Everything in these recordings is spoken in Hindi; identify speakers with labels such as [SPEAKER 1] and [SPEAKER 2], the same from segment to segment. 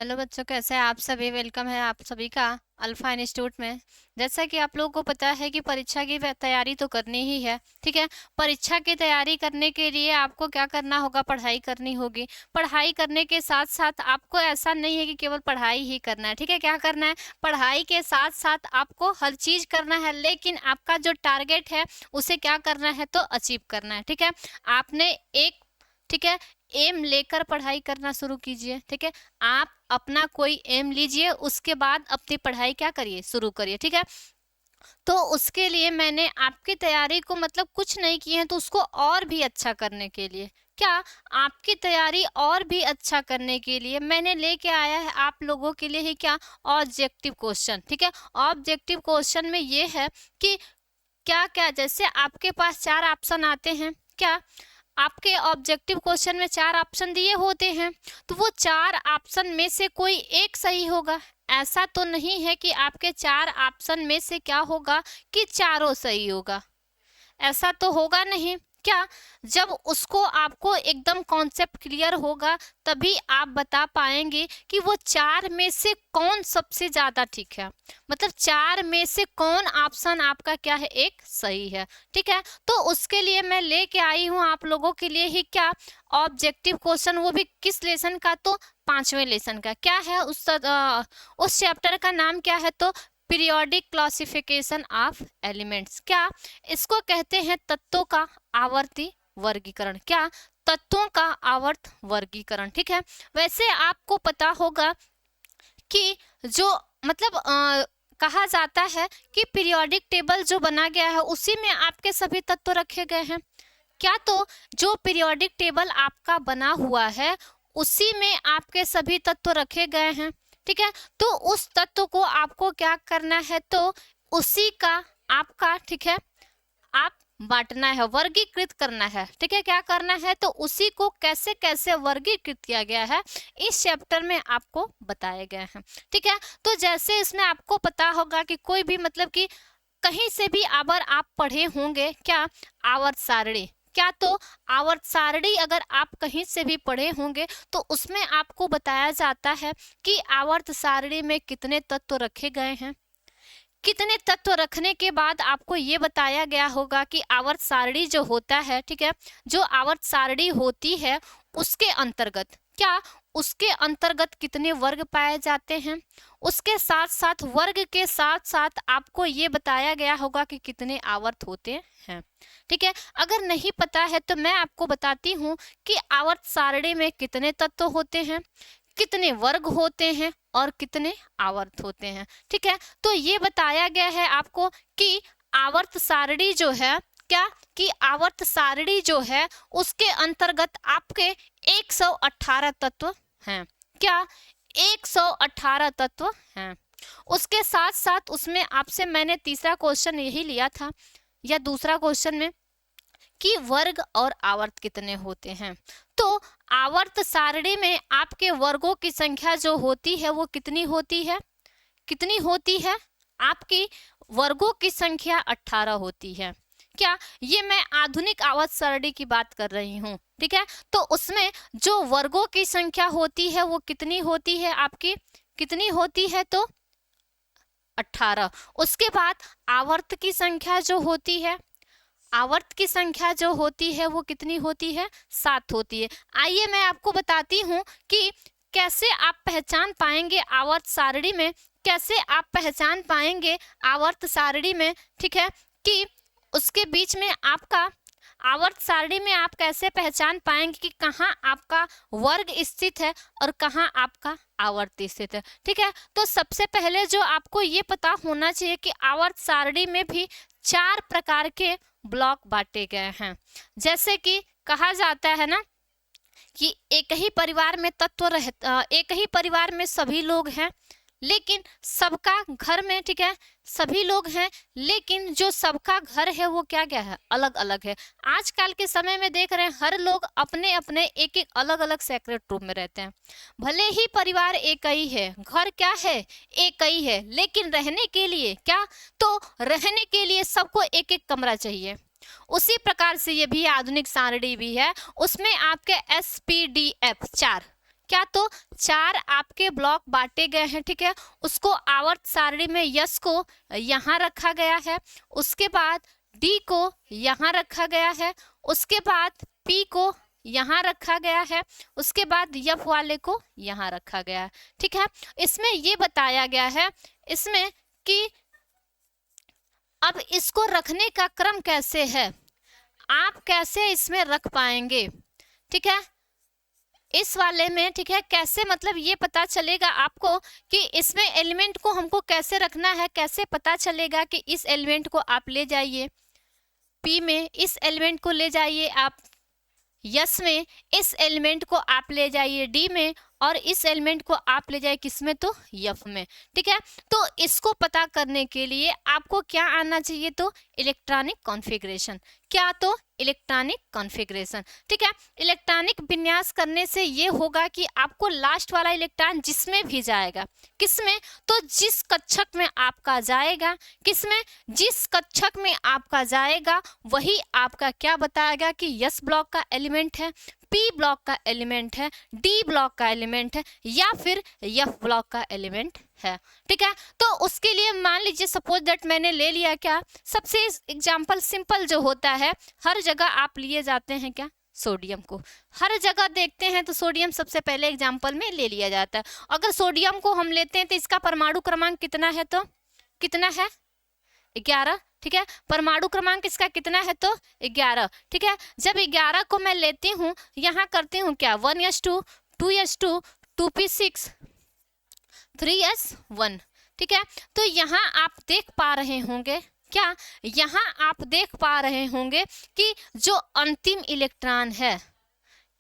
[SPEAKER 1] हेलो बच्चों, कैसे हैं आप सभी। वेलकम है आप सभी का अल्फा इंस्टीट्यूट में। जैसा कि आप लोगों को पता है कि परीक्षा की तैयारी तो करनी ही है, ठीक है। परीक्षा की तैयारी करने के लिए आपको क्या करना होगा, पढ़ाई करनी होगी। पढ़ाई करने के साथ साथ आपको ऐसा नहीं है कि केवल पढ़ाई ही करना है, ठीक है। क्या करना है, पढ़ाई के साथ साथ आपको हर चीज़ करना है, लेकिन आपका जो टारगेट है उसे क्या करना है, तो अचीव करना है, ठीक है। आपने एक, ठीक है, एम लेकर पढ़ाई करना शुरू कीजिए, ठीक है। आप अपना कोई एम लीजिए, उसके बाद अपनी पढ़ाई क्या करिए, शुरू करिए, ठीक है। तो उसके लिए मैंने आपकी तैयारी को मतलब कुछ नहीं किए हैं, तो उसको और भी अच्छा करने के लिए, क्या, आपकी तैयारी और भी अच्छा करने के लिए मैंने लेके आया है आप लोगों के लिए ही क्या, ऑब्जेक्टिव क्वेश्चन, ठीक है। ऑब्जेक्टिव क्वेश्चन में ये है कि क्या क्या, जैसे आपके पास 4 ऑप्शन आते हैं, क्या आपके ऑब्जेक्टिव क्वेश्चन में 4 ऑप्शन दिए होते हैं, तो वो 4 ऑप्शन में से कोई एक सही होगा। ऐसा तो नहीं है कि आपके 4 ऑप्शन में से क्या होगा कि चारों सही होगा, ऐसा तो होगा नहीं। क्या, जब उसको आपको एकदम कॉन्सेप्ट क्लियर होगा तभी आप बता पाएंगे कि वो 4 में से कौन सबसे ज़्यादा ठीक है, मतलब 4 में से कौन ऑप्शन आपका क्या है, एक सही है, ठीक है। तो उसके लिए मैं लेके आई हूँ आप लोगों के लिए ही क्या, ऑब्जेक्टिव क्वेश्चन, वो भी किस लेसन का, तो 5वें लेसन का। क्या है उस चैप्टर का नाम क्या है, तो पीरियोडिक क्लासिफिकेशन ऑफ एलिमेंट्स। क्या, इसको कहते हैं तत्वों का आवर्ती वर्गीकरण। क्या, तत्वों का आवर्त वर्गीकरण, ठीक है। वैसे आपको पता होगा कि जो मतलब कहा जाता है कि पीरियोडिक टेबल जो बना गया है उसी में आपके सभी तत्व रखे गए हैं। क्या, तो जो पीरियोडिक टेबल आपका बना हुआ है उसी में आपके सभी तत्व रखे गए हैं, ठीक है। तो उस तत्व को आपको क्या करना है, तो उसी का आपका, ठीक है, आप बांटना है, वर्गीकृत करना है, ठीक है। क्या करना है, तो उसी को कैसे कैसे वर्गीकृत किया गया है इस चैप्टर में आपको बताए गए हैं, ठीक है। तो जैसे इसमें आपको पता होगा कि कोई भी मतलब कि कहीं से भी अगर आप पढ़े होंगे क्या, आवर्त सारणी। क्या, तो आवर्त सारणी अगर आप कहीं से भी पढ़े होंगे तो उसमें आपको बताया जाता है कि आवर्त सारणी में कितने तत्व रखे गए हैं। कितने तत्व रखने के बाद आपको ये बताया गया होगा कि आवर्त सारणी जो होता है, ठीक है, जो आवर्त सारणी होती है उसके अंतर्गत क्या, उसके अंतर्गत कितने वर्ग पाए जाते हैं। उसके साथ साथ वर्ग के साथ साथ आपको ये बताया गया होगा कि कितने आवर्त होते हैं, ठीक है। अगर नहीं पता है तो मैं आपको बताती हूँ कि आवर्त सारणी में कितने तत्व होते हैं, कितने वर्ग होते हैं और कितने आवर्त होते हैं, ठीक है। तो ये बताया गया है आपको कि आवर्त सारणी जो है क्या, कि आवर्त सारणी जो है उसके अंतर्गत आपके 118 तत्व हैं। क्या, 118 तत्व हैं। उसके साथ साथ उसमें आपसे मैंने तीसरा क्वेश्चन यही लिया था, या दूसरा क्वेश्चन में, कि वर्ग और आवर्त कितने होते हैं। तो आवर्त सारणी में आपके वर्गों की संख्या जो होती है वो कितनी होती है, कितनी होती है, आपकी वर्गों की संख्या 18 होती है। क्या, ये मैं आधुनिक आवर्त सारणी की बात कर रही हूँ, ठीक है। तो उसमें जो वर्गों की संख्या होती है वो कितनी होती है, आपकी कितनी होती है, तो 18। उसके बाद आवर्त की संख्या जो होती है, आवर्त की संख्या जो होती है वो कितनी होती है, 7 होती है। आइए मैं आपको बताती हूँ कि कैसे आप पहचान पाएंगे आवर्त सारणी में, कैसे आप पहचान पाएंगे आवर्त सारणी में, ठीक है, कि उसके बीच में आपका आवर्त सारणी में आप कैसे पहचान पाएंगे कि कहाँ आपका वर्ग स्थित है और कहाँ आपका आवर्त स्थित है, ठीक है। तो सबसे पहले जो आपको ये पता होना चाहिए कि आवर्त सारणी में भी 4 प्रकार के ब्लॉक बांटे गए हैं। जैसे कि कहा जाता है ना कि एक ही परिवार में एक ही परिवार में सभी लोग हैं, लेकिन सबका घर में, ठीक है, सभी लोग हैं, लेकिन जो सबका घर है वो क्या क्या है, अलग अलग है। आजकल के समय में देख रहे हैं हर लोग अपने अपने एक एक अलग अलग सेपरेट रूम में रहते हैं। भले ही परिवार एक ही है, घर क्या है, एक ही है, लेकिन रहने के लिए क्या, तो रहने के लिए सबको एक एक कमरा चाहिए। उसी प्रकार से ये भी आधुनिक सारणी भी है, उसमें आपके SPDF 4 क्या, तो 4 आपके ब्लॉक बांटे गए हैं, ठीक है। उसको आवर्त सारणी में यस को यहाँ रखा गया है, उसके बाद डी को यहाँ रखा गया है, उसके बाद पी को यहाँ रखा गया है, उसके बाद यफ वाले को यहाँ रखा गया है, ठीक है। इसमें ये बताया गया है इसमें कि अब इसको रखने का क्रम कैसे है, आप कैसे इसमें रख पाएंगे, ठीक है, इस वाले में, ठीक है। कैसे मतलब ये पता चलेगा आपको कि इसमें एलिमेंट को हमको कैसे रखना है, कैसे पता चलेगा कि इस एलिमेंट को आप ले जाइए पी में, इस एलिमेंट को ले जाइए आप यस में, इस एलिमेंट को आप ले जाइए डी में, और इस एलिमेंट को आप ले जाइए किस में, तो यफ में, ठीक है। तो इसको पता करने के लिए आपको क्या आना चाहिए, तो इलेक्ट्रॉनिक कॉन्फ़िगरेशन, क्या, तो इलेक्ट्रॉनिक कॉन्फ़िगरेशन, ठीक है। इलेक्ट्रॉनिक विन्यास करने से ये होगा कि आपको लास्ट वाला इलेक्ट्रॉन जिसमें भी जाएगा, किसमें, तो जिस कक्षक में आपका जाएगा, किसमें, जिस कक्षक में आपका जाएगा वही आपका क्या बताएगा कि यस ब्लॉक का एलिमेंट है, पी ब्लॉक का एलिमेंट है, डी ब्लॉक का एलिमेंट है, या फिर एफ ब्लॉक का एलिमेंट है, ठीक है। तो उसके लिए मान लीजिए सपोज दैट मैंने ले लिया क्या, सबसे एग्जांपल सिंपल जो होता है, हर जगह आप लिए जाते हैं क्या, सोडियम को, हर जगह देखते हैं तो सोडियम सबसे पहले एग्जांपल में ले लिया जाता है। अगर सोडियम को हम लेते हैं तो इसका परमाणु क्रमांक कितना है, तो कितना है 11, ठीक है। परमाणु क्रमांक इसका कितना है, तो 11, ठीक है। जब 11 को मैं लेती हूँ, यहाँ करती हूँ क्या, 1s2 2s2 2p6 3s1, ठीक है। तो यहाँ आप देख पा रहे होंगे क्या, यहाँ आप देख पा रहे होंगे कि जो अंतिम इलेक्ट्रॉन है,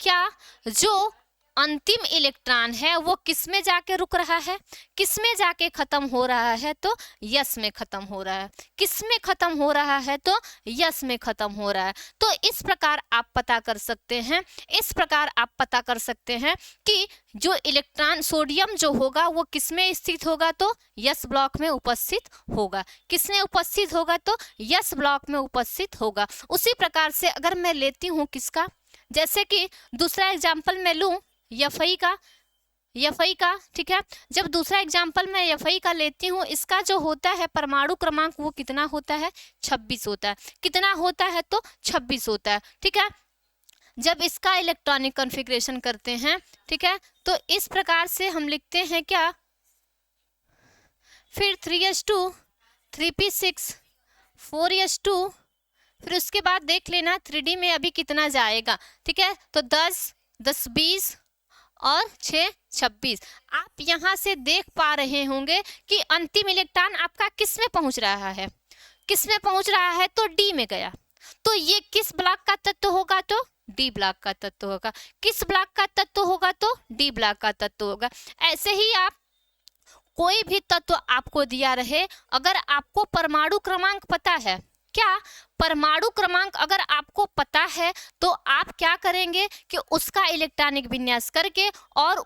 [SPEAKER 1] क्या, जो अंतिम इलेक्ट्रॉन है वो किस में जाके रुक रहा है, किस में जाके खत्म हो रहा है, तो यस में खत्म हो रहा है, किस में खत्म हो रहा है, तो यस में खत्म हो रहा है। तो इस प्रकार आप पता कर सकते हैं, इस प्रकार आप पता कर सकते हैं कि जो इलेक्ट्रॉन सोडियम जो होगा वो किस में स्थित होगा, तो यस ब्लॉक में उपस्थित होगा, किस में उपस्थित होगा, तो यस ब्लॉक में उपस्थित होगा। उसी प्रकार से अगर मैं लेती हूँ किसका, जैसे कि दूसरा एग्जाम्पल मैं लूँ एफई का, ठीक है। जब दूसरा एग्जाम्पल मैं एफई का लेती हूँ, इसका जो होता है परमाणु क्रमांक वो कितना होता है, 26 होता है, कितना होता है, तो 26 होता है, ठीक है। जब इसका इलेक्ट्रॉनिक कॉन्फ़िगरेशन करते हैं, ठीक है, तो इस प्रकार से हम लिखते हैं क्या, फिर 3s2 3p6 4s2, फिर उसके बाद देख लेना 3d में अभी कितना जाएगा, ठीक है। तो 10 10 20 और 6 26। आप यहाँ से देख पा रहे होंगे कि अंतिम इलेक्ट्रॉन आपका किस में पहुँच रहा है, किस में पहुँच रहा है, तो डी में गया। तो ये किस ब्लॉक का तत्व होगा, तो डी ब्लॉक का तत्व होगा, किस ब्लॉक का तत्व होगा, तो डी ब्लॉक का तत्व होगा। ऐसे ही आप कोई भी तत्व आपको दिया रहे, अगर आपको परमाणु क्रमांक पता है, क्या, परमाणु क्रमांक अगर आपको पता है तो आप क्या करेंगे कि उसका इलेक्ट्रॉनिक विन्यास करके और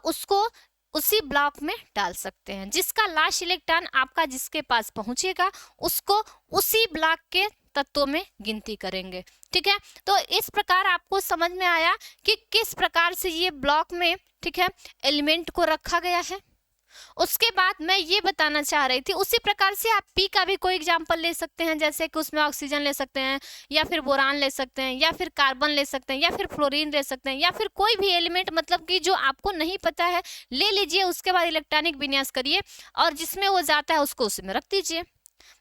[SPEAKER 1] उसको उसी ब्लॉक में डाल सकते हैं, जिसका लास्ट इलेक्ट्रॉन आपका जिसके पास पहुंचेगा उसको उसी ब्लॉक के तत्वों में गिनती करेंगे, ठीक है। तो इस प्रकार आपको समझ में आया कि किस प्रकार से ये ब्लॉक में, ठीक है, एलिमेंट को रखा गया है। उसके बाद मैं ये बताना चाह रही थी, उसी प्रकार से आप पी का भी कोई एग्जाम्पल ले सकते हैं, जैसे कि उसमें ऑक्सीजन ले सकते हैं, या फिर बोरान ले सकते हैं, या फिर कार्बन ले सकते हैं, या फिर फ्लोरीन ले सकते हैं, या फिर कोई भी एलिमेंट मतलब कि जो आपको नहीं पता है ले लीजिए। उसके बाद इलेक्ट्रॉनिक विन्यास करिए और जिसमें वो जाता है उसको उसमें रख दीजिए,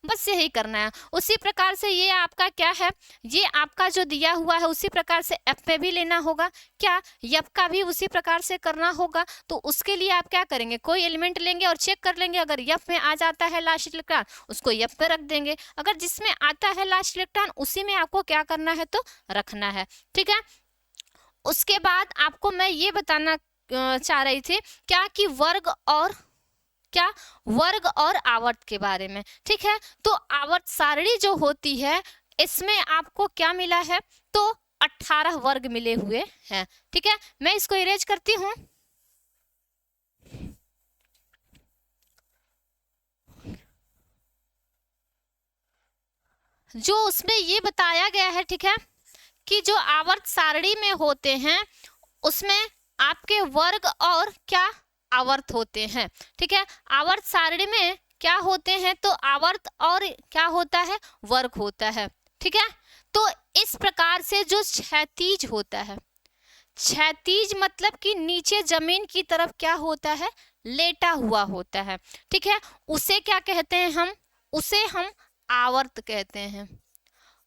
[SPEAKER 1] बस यही करना है। उसी प्रकार से ये आपका क्या है, ये आपका जो दिया हुआ है उसी प्रकार से एफ पे भी लेना होगा, क्या, एफ का भी उसी प्रकार से करना होगा। तो उसके लिए आप क्या करेंगे, कोई एलिमेंट लेंगे और चेक कर लेंगे, अगर एफ में आ जाता है लास्ट इलेक्ट्रॉन उसको एफ पे रख देंगे, अगर जिसमें आता है लास्ट इलेक्ट्रॉन उसी में आपको क्या करना है, तो रखना है, ठीक है। उसके बाद आपको मैं ये बताना चाह रही थी क्या, कि वर्ग और आवर्त के बारे में, ठीक है। तो आवर्त सारणी जो होती है इसमें आपको क्या मिला है, तो 18 वर्ग मिले हुए हैं, ठीक है। मैं इसको इरेज करती हूँ। जो उसमें ये बताया गया है, ठीक है, कि जो आवर्त सारणी में होते हैं उसमें आपके वर्ग और क्या आवर्त होते हैं, ठीक है। आवर्त सारणी में क्या होते हैं, तो आवर्त और क्या होता है, वर्ग होता है, ठीक है। तो इस प्रकार से जो क्षैतिज होता है, क्षैतिज मतलब कि नीचे जमीन की तरफ क्या होता है, लेटा हुआ होता है, ठीक है, उसे क्या कहते हैं हम, उसे हम आवर्त कहते हैं।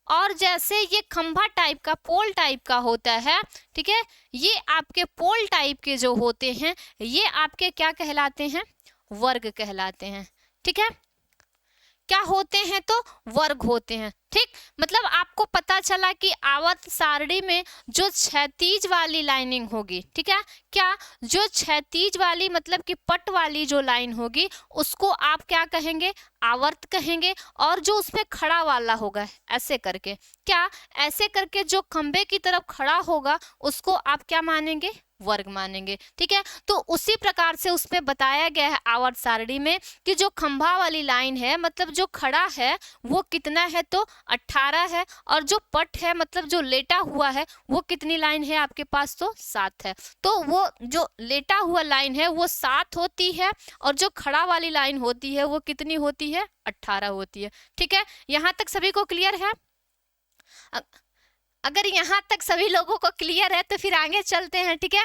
[SPEAKER 1] और जैसे ये खंभा टाइप का, पोल टाइप का होता है, ठीक है, ये आपके पोल टाइप के जो होते हैं ये आपके क्या कहलाते हैं, वर्ग कहलाते हैं, ठीक है। क्या होते हैं, तो वर्ग होते हैं, ठीक। मतलब आपको पता चला कि आवर्त सारणी में जो क्षैतिज वाली लाइनिंग होगी, ठीक है, क्या जो क्षैतिज वाली मतलब कि पट वाली जो लाइन होगी उसको आप क्या कहेंगे, आवर्त कहेंगे। और जो उसमें खड़ा वाला होगा ऐसे करके, क्या ऐसे करके जो खंबे की तरफ खड़ा होगा उसको आप क्या मानेंगे, वर्ग मानेंगे, ठीक है। तो उसी प्रकार से उसमें बताया गया है आवर्त सारणी में कि जो खंभा वाली लाइन है मतलब जो खड़ा है वो कितना है, तो 18 है। और जो पट है मतलब जो लेटा हुआ है वो कितनी लाइन है आपके पास, तो 7 है। तो वो जो लेटा हुआ लाइन है वो 7 होती है और जो खड़ा वाली लाइन होती है वो कितनी होती है, 18 होती है, ठीक है। यहाँ तक सभी को क्लियर है? अगर यहाँ तक सभी लोगों को क्लियर है तो फिर आगे चलते हैं, ठीक है।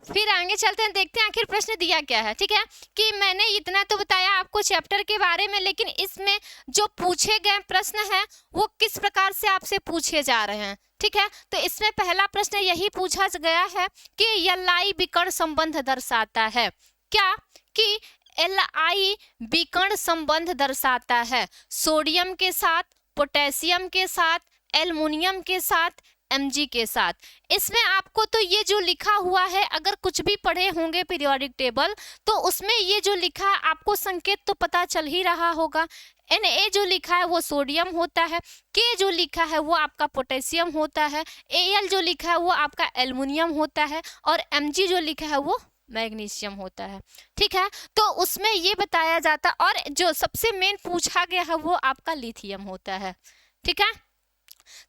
[SPEAKER 1] फिर आगे चलते हैं, देखते हैं आखिर प्रश्न दिया क्या है, ठीक है। कि मैंने इतना तो बताया आपको चैप्टर के बारे में, लेकिन इसमें जो पूछे गए प्रश्न हैं वो किस प्रकार से आपसे पूछे जा रहे हैं, ठीक है। तो इसमें पहला प्रश्न यही पूछा गया है कि एल-आई विकर्ण संबंध दर्शाता है, क्या कि एल-आई विकर्ण संबंध दर्शाता है सोडियम के साथ, पोटेशियम के साथ, एल्युमिनियम के साथ, Mg के साथ। इसमें आपको तो ये जो लिखा हुआ है, अगर कुछ भी पढ़े होंगे पीरियोडिक टेबल तो उसमें ये जो लिखा है आपको संकेत तो पता चल ही रहा होगा। Na जो लिखा है वो सोडियम होता है, K जो लिखा है वो आपका पोटेशियम होता है, Al जो लिखा है वो आपका एल्युमिनियम होता है और Mg जो लिखा है वो मैग्नीशियम होता है, ठीक है। तो उसमें ये बताया जाता है और जो सबसे मेन पूछा गया है वो आपका लिथियम होता है, ठीक है।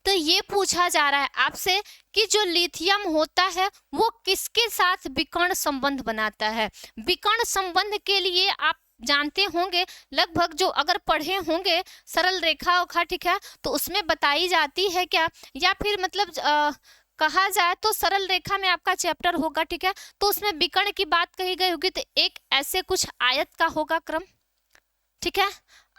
[SPEAKER 1] तो ये पूछा जा रहा है आपसे कि जो लिथियम होता है वो किसके साथ विकर्ण संबंध बनाता है। विकर्ण संबंध के लिए आप जानते होंगे लगभग, जो अगर पढ़े होंगे सरल रेखा ओखा, ठीक है, तो उसमें बताई जाती है क्या, या फिर मतलब कहा जाए तो सरल रेखा में आपका चैप्टर होगा, ठीक है। तो उसमें विकर्ण की बात कही गई होगी तो एक ऐसे कुछ आयत का होगा क्रम, ठीक है,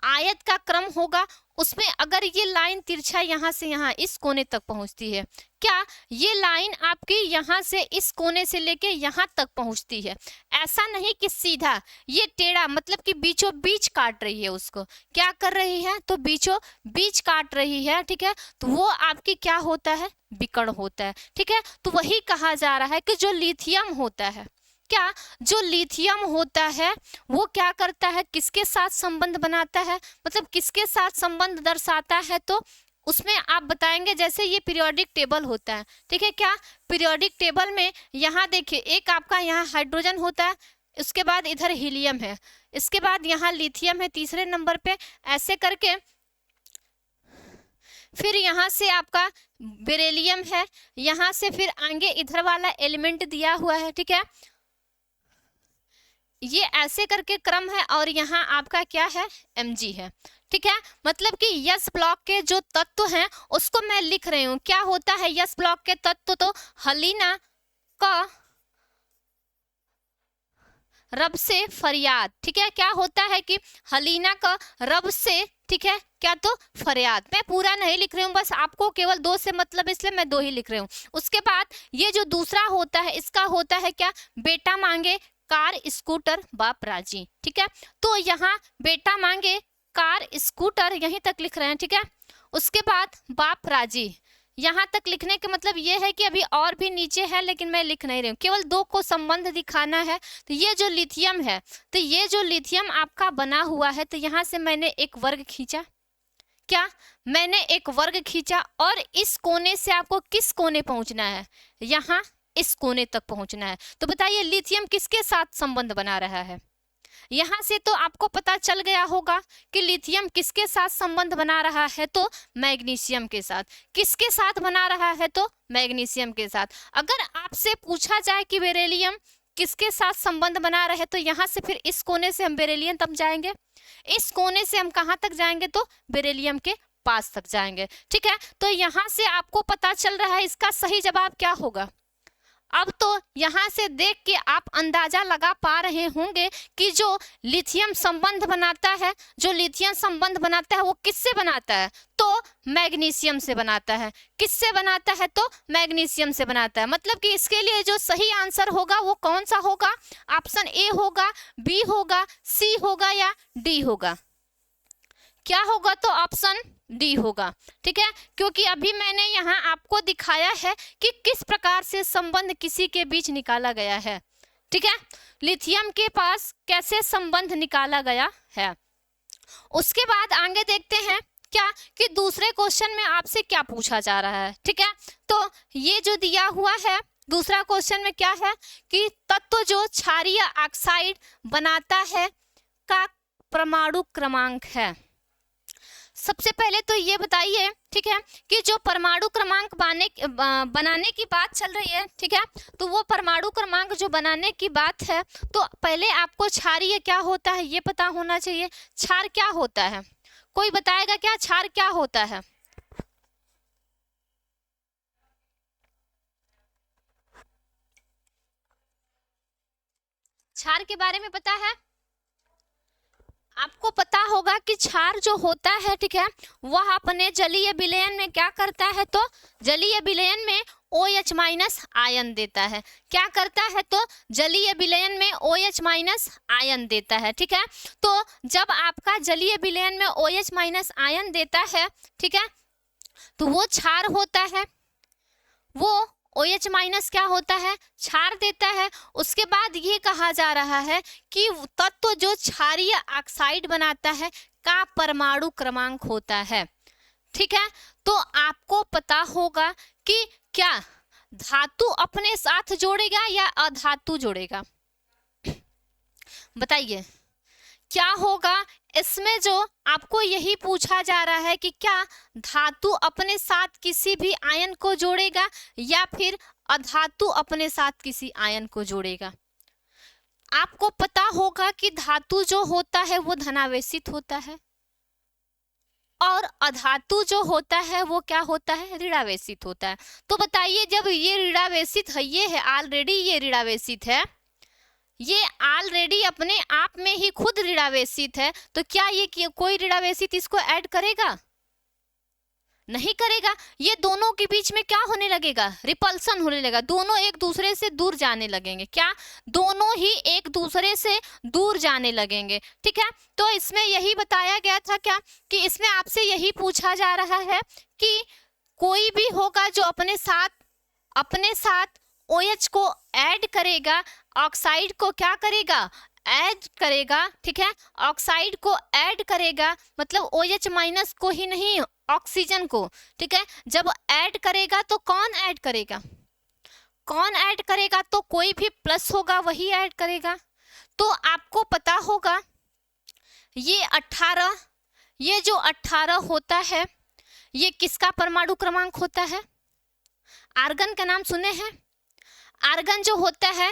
[SPEAKER 1] आयत का क्रम होगा। उसमें अगर ये लाइन तिरछा यहाँ से यहाँ इस कोने तक पहुँचती है, क्या ये लाइन आपकी यहाँ से इस कोने से लेके यहाँ तक पहुँचती है, ऐसा नहीं कि सीधा ये टेढ़ा मतलब कि बीचों बीच काट रही है, उसको क्या कर रही है, तो बीचों बीच काट रही है, ठीक है। तो वो आपकी क्या होता है, विकर्ण होता है, ठीक है। तो वही कहा जा रहा है कि जो लिथियम होता है, क्या जो लिथियम होता है वो क्या करता है, किसके साथ संबंध बनाता है, मतलब किसके साथ संबंध दर्शाता है, तो उसमें आप बताएंगे जैसे ये पीरियोडिक टेबल होता है, ठीक है। क्या पीरियोडिक टेबल में यहाँ देखिए एक आपका यहाँ हाइड्रोजन होता है, उसके बाद इधर हीलियम है, इसके बाद यहाँ लिथियम है तीसरे नंबर पे, ऐसे करके फिर यहाँ से आपका बेरिलियम है, यहाँ से फिर आगे इधर वाला एलिमेंट दिया हुआ है, ठीक है। ये ऐसे करके क्रम है और यहाँ आपका क्या है, Mg है, ठीक है। मतलब कि यस ब्लॉक के जो तत्व हैं उसको मैं लिख रही हूँ, क्या होता है यस ब्लॉक के तत्व, तो हलीना का रब से फरियाद, ठीक है। क्या होता है कि हलीना का रब से, ठीक है, क्या तो फरियाद। मैं पूरा नहीं लिख रही हूँ, बस आपको केवल 2 से मतलब इसलिए मैं 2 ही लिख रही हूँ। उसके बाद ये जो दूसरा होता है इसका होता है क्या, बेटा मांगे कार स्कूटर बाप राजी, ठीक है। तो यहाँ बेटा मांगे कार स्कूटर यहीं तक लिख रहे हैं, ठीक है। उसके बाद बाप राजी यहाँ तक लिखने का मतलब ये है कि अभी और भी नीचे है लेकिन मैं लिख नहीं रही हूँ, केवल 2 को संबंध दिखाना है। तो ये जो लिथियम है, तो ये जो लिथियम आपका बना हुआ है, तो यहाँ से मैंने एक वर्ग खींचा, क्या मैंने एक वर्ग खींचा और इस कोने से आपको किस कोने पहुंचना है, यहाँ इस कोने तक पहुंचना है। तो बताइए लिथियम किसके साथ संबंध बना रहा है, यहाँ से तो आपको पता चल गया होगा कि लिथियम किसके साथ संबंध बना रहा है, तो मैग्नीशियम के साथ। किसके साथ बना रहा है, तो मैग्नीशियम के साथ। अगर आपसे पूछा जाए कि बेरिलियम किसके साथ संबंध बना रहे, तो यहाँ से फिर इस कोने से हम बेरिलियम तक जाएंगे, इस कोने से हम कहाँ तक जाएंगे, तो बेरिलियम के पास तक जाएंगे। ठीक है, तो यहाँ से आपको पता चल रहा है इसका सही जवाब क्या होगा। अब तो यहाँ से देख के आप अंदाजा लगा पा रहे होंगे कि जो लिथियम संबंध बनाता है, जो लिथियम संबंध बनाता है वो किससे बनाता है, तो मैग्नीशियम से बनाता है। किससे बनाता है, तो मैग्नीशियम से बनाता है। मतलब कि इसके लिए जो सही आंसर होगा वो कौन सा होगा, ऑप्शन ए होगा, बी होगा, सी होगा या डी होगा। क्या होगा, तो ऑप्शन डी होगा। ठीक है, क्योंकि अभी मैंने यहाँ आपको दिखाया है कि किस प्रकार से संबंध किसी के बीच निकाला गया है। ठीक है, लिथियम के पास कैसे संबंध निकाला गया है। उसके बाद आगे देखते हैं क्या कि दूसरे क्वेश्चन में आपसे क्या पूछा जा रहा है। ठीक है, तो ये जो दिया हुआ है दूसरा क्वेश्चन में क्या है कि तत्व जो क्षारीय ऑक्साइड बनाता है का परमाणु क्रमांक है। सबसे पहले तो ये बताइए, ठीक है, कि जो परमाणु क्रमांक बनाने की बात चल रही है, ठीक है, तो वो परमाणु क्रमांक जो बनाने की बात है, तो पहले आपको क्षारीय क्या होता है ये पता होना चाहिए। क्षार क्या होता है, कोई बताएगा क्या क्षार क्या होता है। क्षार के बारे में पता है, आपको पता होगा कि क्षार जो होता है, ठीक है, वह अपने जलीय विलयन में क्या करता है, तो जलीय विलयन में OH माइनस आयन देता है। क्या करता है, तो जलीय विलयन में OH माइनस आयन देता है। ठीक है, तो जब आपका जलीय विलयन में OH माइनस आयन देता है, ठीक है, तो वो क्षार होता है। वो OH माइनस क्या होता है, क्षार देता है। उसके बाद ये कहा जा रहा है कि तत्व जो क्षारीय ऑक्साइड बनाता है का परमाणु क्रमांक होता है। ठीक है, तो आपको पता होगा कि क्या धातु अपने साथ जोड़ेगा या अधातु जोड़ेगा, बताइए क्या होगा। इसमें जो आपको यही पूछा जा रहा है कि क्या धातु अपने साथ किसी भी आयन को जोड़ेगा या फिर अधातु अपने साथ किसी आयन को जोड़ेगा। आपको पता होगा कि धातु जो होता है वो धनावेशित होता है और अधातु जो होता है वो क्या होता है, ऋणावेशित होता है। तो बताइए, जब ये ऋणावेशित है, ये है ऑलरेडी, ये ऋणावेशित है, ये ऑलरेडी अपने आप में ही खुद ऋणावेशित है, तो क्या ये कोई ऋणावेशित इसको ऐड करेगा, नहीं करेगा। ये दोनों के बीच में क्या होने लगेगा, रिपल्सन होने लगेगा, दोनों एक दूसरे से दूर जाने लगेंगे। क्या, दोनों ही एक दूसरे से दूर जाने लगेंगे। ठीक है, तो इसमें यही बताया गया था क्या कि इसमें आपसे यही पूछा जा रहा है कि कोई भी होगा जो अपने साथ OH को ऐड करेगा, ऑक्साइड को क्या करेगा, ऐड करेगा। ठीक है, ऑक्साइड को ऐड करेगा, मतलब OH माइनस को ही नहीं, ऑक्सीजन को। ठीक है, जब ऐड करेगा तो कौन ऐड करेगा, कौन ऐड करेगा, तो कोई भी प्लस होगा वही ऐड करेगा। तो आपको पता होगा ये 18, ये जो 18 होता है ये किसका परमाणु क्रमांक होता है, आर्गन का नाम सुने हैं। आर्गन जो होता है,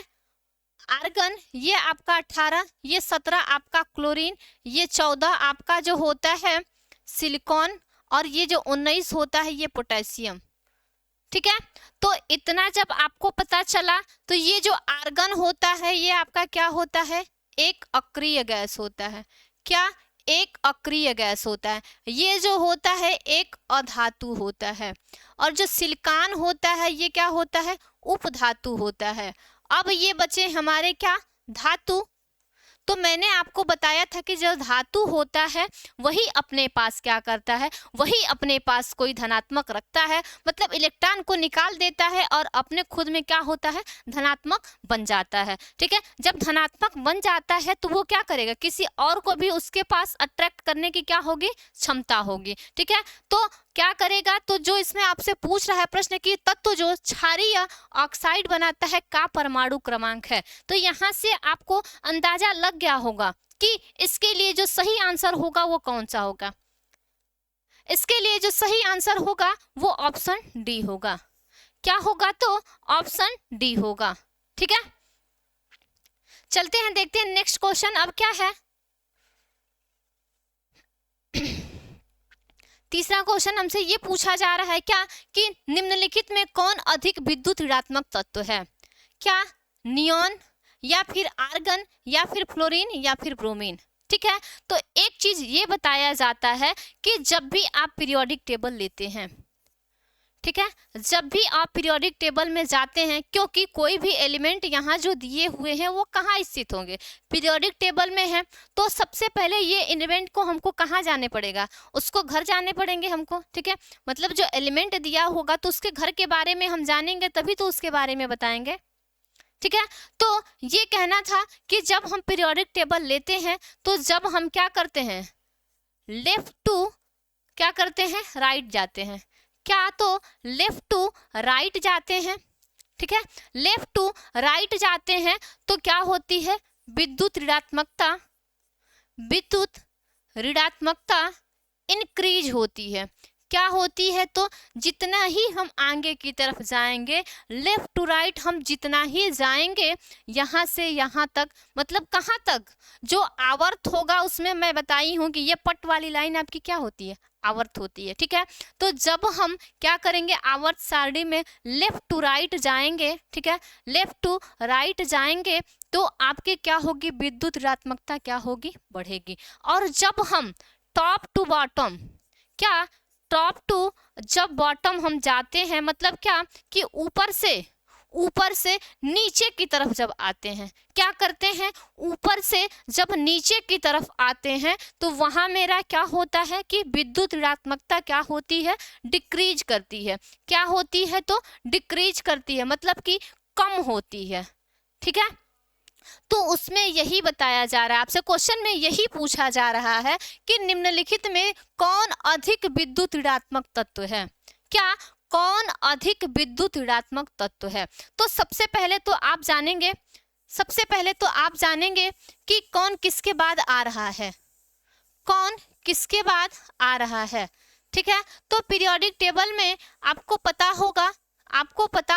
[SPEAKER 1] आर्गन ये आपका 18, ये 17 आपका क्लोरीन, ये 14 आपका जो होता है सिलिकॉन और ये जो 19 होता है ये पोटेशियम। ठीक है, तो इतना जब आपको पता चला तो ये जो आर्गन होता है ये आपका क्या होता है, एक अक्रिय गैस होता है। क्या, एक अक्रिय गैस होता है। ये जो होता है एक अधातु होता है और जो सिलिकॉन होता है ये क्या होता है, उपधातु होता है। अब ये बचे हमारे क्या, धातु। तो मैंने आपको बताया था कि जो धातु होता है वही अपने पास क्या करता है, वही अपने पास कोई धनात्मक रखता है, मतलब इलेक्ट्रॉन को निकाल देता है और अपने खुद में क्या होता है, धनात्मक बन जाता है। ठीक है, जब धनात्मक बन जाता है तो वो क्या करेगा, किसी और को भी उसके पास अट्रैक्ट करने की क्या होगी, क्षमता होगी। ठीक है, तो क्या करेगा, तो जो इसमें आपसे पूछ रहा है प्रश्न कि तत्व जो क्षारीय ऑक्साइड बनाता है का परमाणु क्रमांक है, तो यहाँ से आपको अंदाजा लग गया होगा कि इसके लिए जो सही आंसर होगा वो कौन सा होगा। इसके लिए जो सही आंसर होगा वो ऑप्शन डी होगा। क्या होगा? तो ऑप्शन डी होगा। ठीक है, चलते हैं, देखते हैं नेक्स्ट क्वेश्चन अब क्या है। तीसरा क्वेश्चन हमसे ये पूछा जा रहा है क्या कि निम्नलिखित में कौन अधिक विद्युत ऋणात्मक तत्व है? क्या नियॉन या फिर आर्गन या फिर फ्लोरीन या फिर ब्रोमीन। ठीक है, तो एक चीज ये बताया जाता है कि जब भी आप पीरियोडिक टेबल लेते हैं, ठीक है, जब भी आप पीरियोडिक टेबल में जाते हैं, क्योंकि कोई भी एलिमेंट यहाँ जो दिए हुए हैं वो कहाँ स्थित होंगे, पीरियोडिक टेबल में है, तो सबसे पहले ये एलिमेंट को हमको कहाँ जाने पड़ेगा, उसको घर जाने पड़ेंगे हमको। ठीक है, मतलब जो एलिमेंट दिया होगा तो उसके घर के बारे में हम जानेंगे तभी तो उसके बारे में बताएंगे। ठीक है, तो ये कहना था कि जब हम पीरियोडिक टेबल लेते हैं तो जब हम क्या करते हैं, लेफ्ट टू क्या करते हैं, राइट जाते हैं। क्या? तो लेफ्ट टू राइट जाते हैं। ठीक है, लेफ्ट टू राइट जाते हैं तो क्या होती है, विद्युत ऋणात्मकता, विद्युत ऋणात्मकता इंक्रीज होती है। क्या होती है? तो जितना ही हम आगे की तरफ जाएंगे, लेफ्ट टू राइट हम जितना ही जाएंगे, यहाँ से यहाँ तक, मतलब कहाँ तक, जो आवर्त होगा उसमें मैं बताई हूँ कि ये पट वाली लाइन आपकी क्या होती है, आवर्त होती है। ठीक है, तो जब हम क्या करेंगे, आवर्त सारणी में लेफ्ट टू राइट जाएंगे, ठीक है, लेफ्ट टू राइट जाएंगे तो आपके क्या होगी, विद्युत ऋणात्मकता क्या होगी, बढ़ेगी। और जब हम टॉप टू बॉटम, क्या टॉप टू जब बॉटम हम जाते हैं, मतलब क्या कि ऊपर से नीचे की तरफ जब आते हैं, क्या करते हैं, ऊपर से जब नीचे की तरफ आते हैं तो वहां मेरा क्या होता है कि विद्युत ऋणात्मकता क्या होती है, डिक्रीज करती है। क्या होती है? तो डिक्रीज करती है, मतलब कि कम होती है। ठीक है, तो उसमें यही बताया जा रहा है, आपसे क्वेश्चन में यही पूछा जा रहा है कि निम्नलिखित में कौन अधिक विद्युत ऋणात्मक तत्व है। क्या? कौन अधिक विद्युत ऋणात्मक तत्व है। तो सबसे पहले तो आप जानेंगे कि कौन किसके बाद आ रहा है, कौन किसके बाद आ रहा है। ठीक है, तो पीरियोडिक टेबल में आपको पता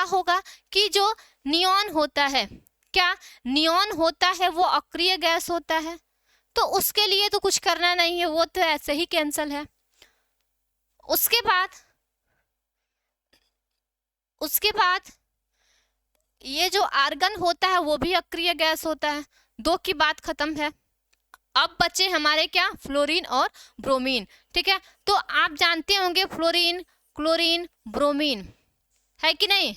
[SPEAKER 1] होगा कि जो नियॉन होता है, क्या नियॉन होता है वो अक्रिय गैस होता है, तो उसके लिए तो कुछ करना नहीं है, वो तो ऐसे ही कैंसिल है। उसके बाद ये जो आर्गन होता है वो भी अक्रिय गैस होता है। दो की बात खत्म है, अब बचे हमारे क्या, फ्लोरीन और ब्रोमीन। ठीक है, तो आप जानते होंगे फ्लोरीन, क्लोरीन, ब्रोमीन, है कि नहीं।